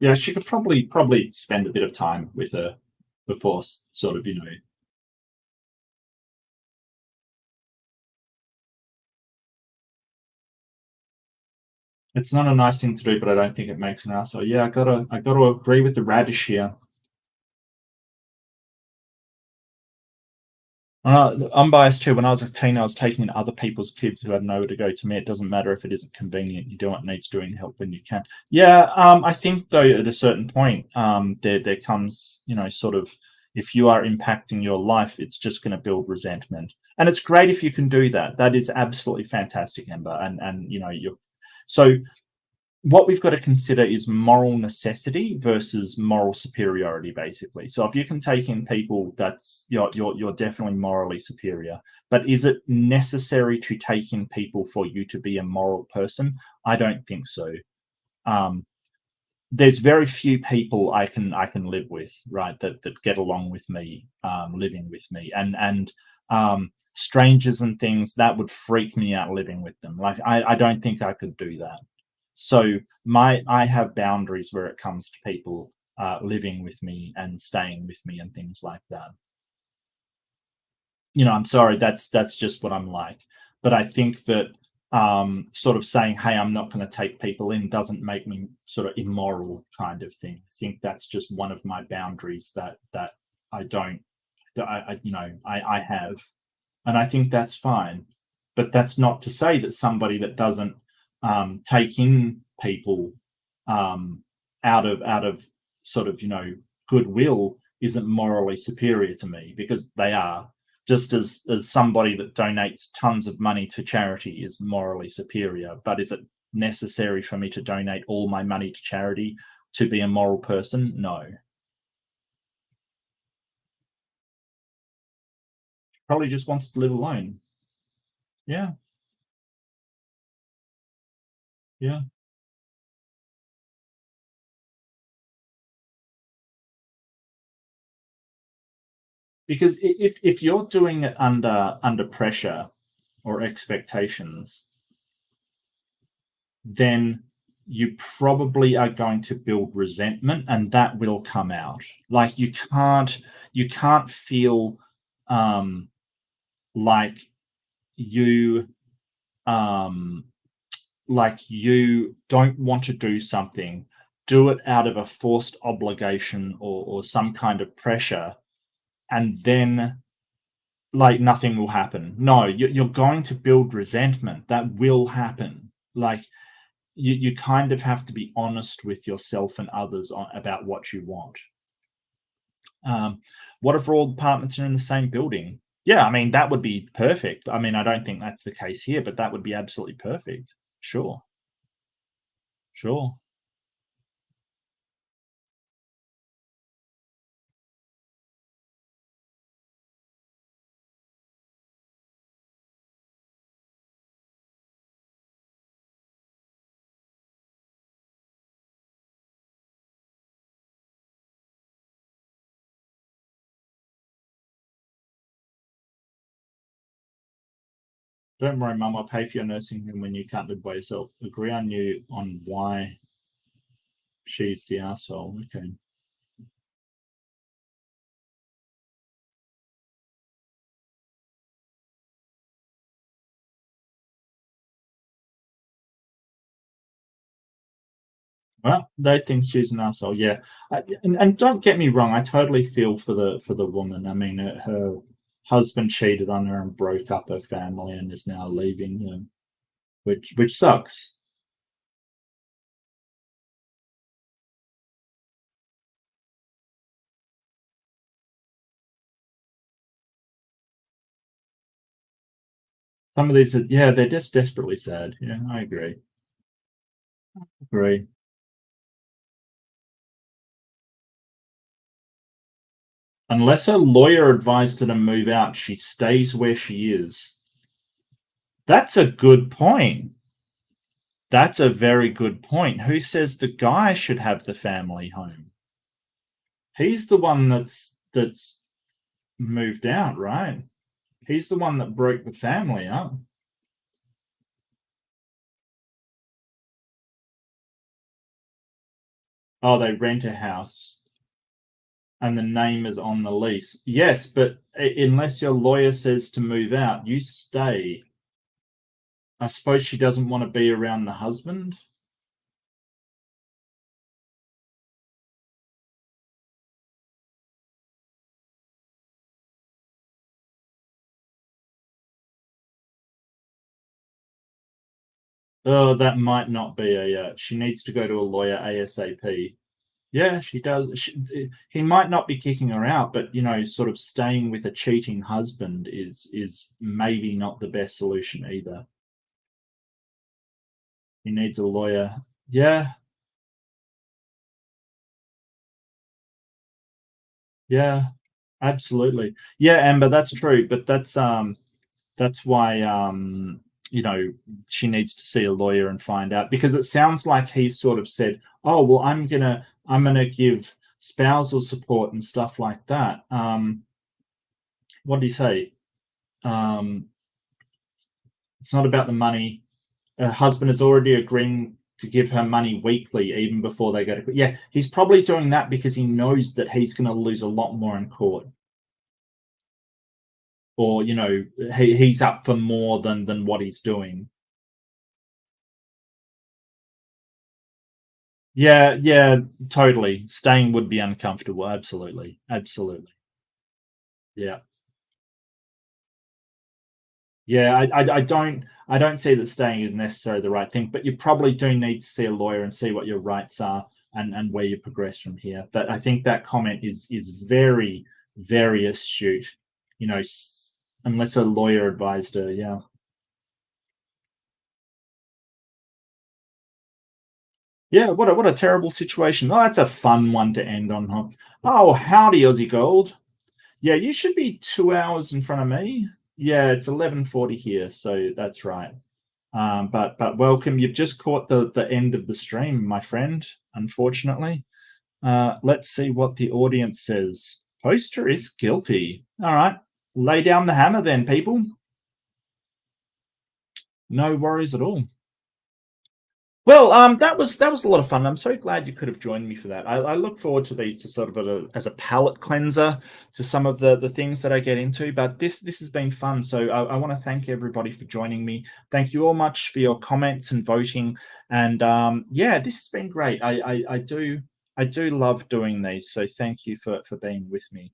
Yeah, she could probably spend a bit of time with her before sort of It's not a nice thing to do, but I don't think it makes an ass. So yeah, I gotta agree with the radish here. I'm biased too. When I was a teen, I was taking in other people's kids who had nowhere to go. To me, it doesn't matter if it isn't convenient. You do what needs doing, help when you can. Yeah, I think though at a certain point, there comes sort of if you are impacting your life, it's just going to build resentment, and it's great if you can do that. That is absolutely fantastic, Ember, and you're so what we've got to consider is moral necessity versus moral superiority, basically. So if you can take in people, that's you're definitely morally superior. But is it necessary to take in people for you to be a moral person? I don't think so. Um, there's very few people I can live with, right? That get along with me, living with me, and strangers and things that would freak me out living with them. Like I don't think I could do that. So my I have boundaries where it comes to people living with me and staying with me and things like that. I'm sorry, that's just what I'm like. But I think that sort of saying, "Hey, I'm not going to take people in," doesn't make me sort of immoral, kind of thing. I think that's just one of my boundaries that I don't that I have, and I think that's fine. But that's not to say that somebody that doesn't take in people um, out of sort of goodwill isn't morally superior to me, because they are. Just as somebody that donates tons of money to charity is morally superior, but is it necessary for me to donate all my money to charity to be a moral person? No. Probably just wants to live alone. Yeah, yeah. Because if you're doing it under pressure or expectations, then you probably are going to build resentment, and that will come out. Like you can't feel um like you um you don't want to do something, do it out of a forced obligation or some kind of pressure, and then like nothing will happen. No, you're going to build resentment. That will happen. Like you kind of have to be honest with yourself and others about what you want. Um, what if all apartments are in the same building? Yeah, I mean, that would be perfect. I mean, I don't think that's the case here, but that would be absolutely perfect. Sure, sure. Don't worry, mum. I'll pay for your nursing home when you can't live by yourself. Agree on you on why she's the asshole. Okay. Well, they think she's an asshole. Yeah, and don't get me wrong. I totally feel for the woman. I mean, her husband cheated on her and broke up her family and is now leaving her, which sucks. Some of these, are, yeah, they're just desperately sad. Yeah, I agree. Agree. Unless her lawyer advised her to move out, she stays where she is. That's a good point. That's a very good point. Who says the guy should have the family home? He's the one that's moved out, right? He's the one that broke the family up. Oh, they rent a house and the name is on the lease. Yes, but unless your lawyer says to move out, you stay. I suppose she doesn't want to be around the husband. Oh, that might not be a. She needs to go to a lawyer ASAP. Yeah, she does. He might not be kicking her out, but sort of staying with a cheating husband is maybe not the best solution either. He needs a lawyer. Yeah, yeah, absolutely. Yeah, Amber, that's true. But that's why you know, she needs to see a lawyer and find out, because it sounds like he sort of said, "Oh, well, I'm gonna give spousal support and stuff like that." What did he say? Um, it's not about the money. Her husband is already agreeing to give her money weekly, even before they go to court. Yeah, he's probably doing that because he knows that he's going to lose a lot more in court, or he's up for more than what he's doing. Yeah, yeah, totally. Staying would be uncomfortable. Absolutely, absolutely. Yeah, yeah. I don't see that staying is necessarily the right thing, but you probably do need to see a lawyer and see what your rights are, and where you progress from here. But I think that comment is very, very astute. Unless a lawyer advised her. Yeah. Yeah, what a terrible situation. Oh, that's a fun one to end on, huh? Oh, howdy, Aussie Gold. Yeah, you should be 2 hours in front of me. Yeah, it's 11:40 here, so that's right. But welcome. You've just caught the end of the stream, my friend. Unfortunately, let's see what the audience says. Poster is guilty. All right, lay down the hammer, then, people. No worries at all. Well, that was a lot of fun. I'm so glad you could have joined me for that. I look forward to these, to sort of as a palate cleanser to some of the things that I get into. But this has been fun. So I want to thank everybody for joining me. Thank you all much for your comments and voting. And yeah, this has been great. I do love doing these. So thank you for being with me.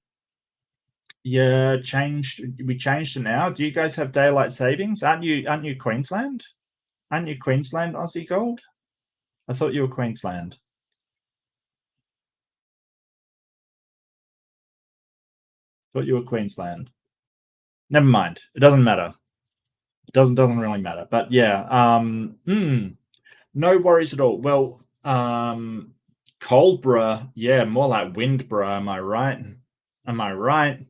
Yeah, changed. We changed it now. Do you guys have daylight savings? Aren't you Queensland? Aren't you Queensland Aussie Gold? I thought you were Queensland. Thought you were Queensland. Never mind. It doesn't matter. It doesn't really matter. But yeah, no worries at all. Well, cold bruh, yeah, more like wind bruh. Am I right? Am I right?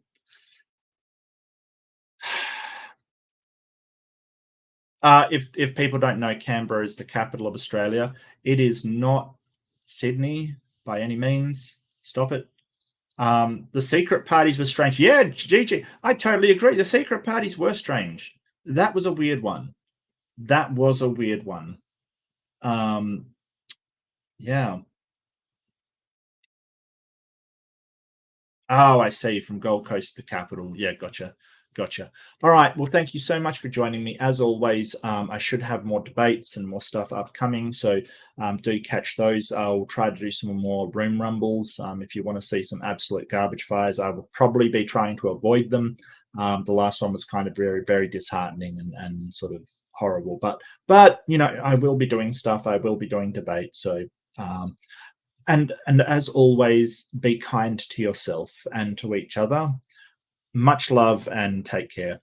If people don't know, Canberra is the capital of Australia. It is not Sydney by any means. Stop it. The secret parties were strange. Yeah, GG. I totally agree. The secret parties were strange. That was a weird one. That was a weird one. Um, yeah. Oh, I see. From Gold Coast to the capital. Yeah, gotcha. Gotcha. All right. Well, thank you so much for joining me. As always, I should have more debates and more stuff upcoming. So do catch those. I'll try to do some more room rumbles. If you want to see some absolute garbage fires, I will probably be trying to avoid them. The last one was kind of very, very disheartening and sort of horrible. But I will be doing stuff. I will be doing debate. So um, and as always, be kind to yourself and to each other. Much love and take care.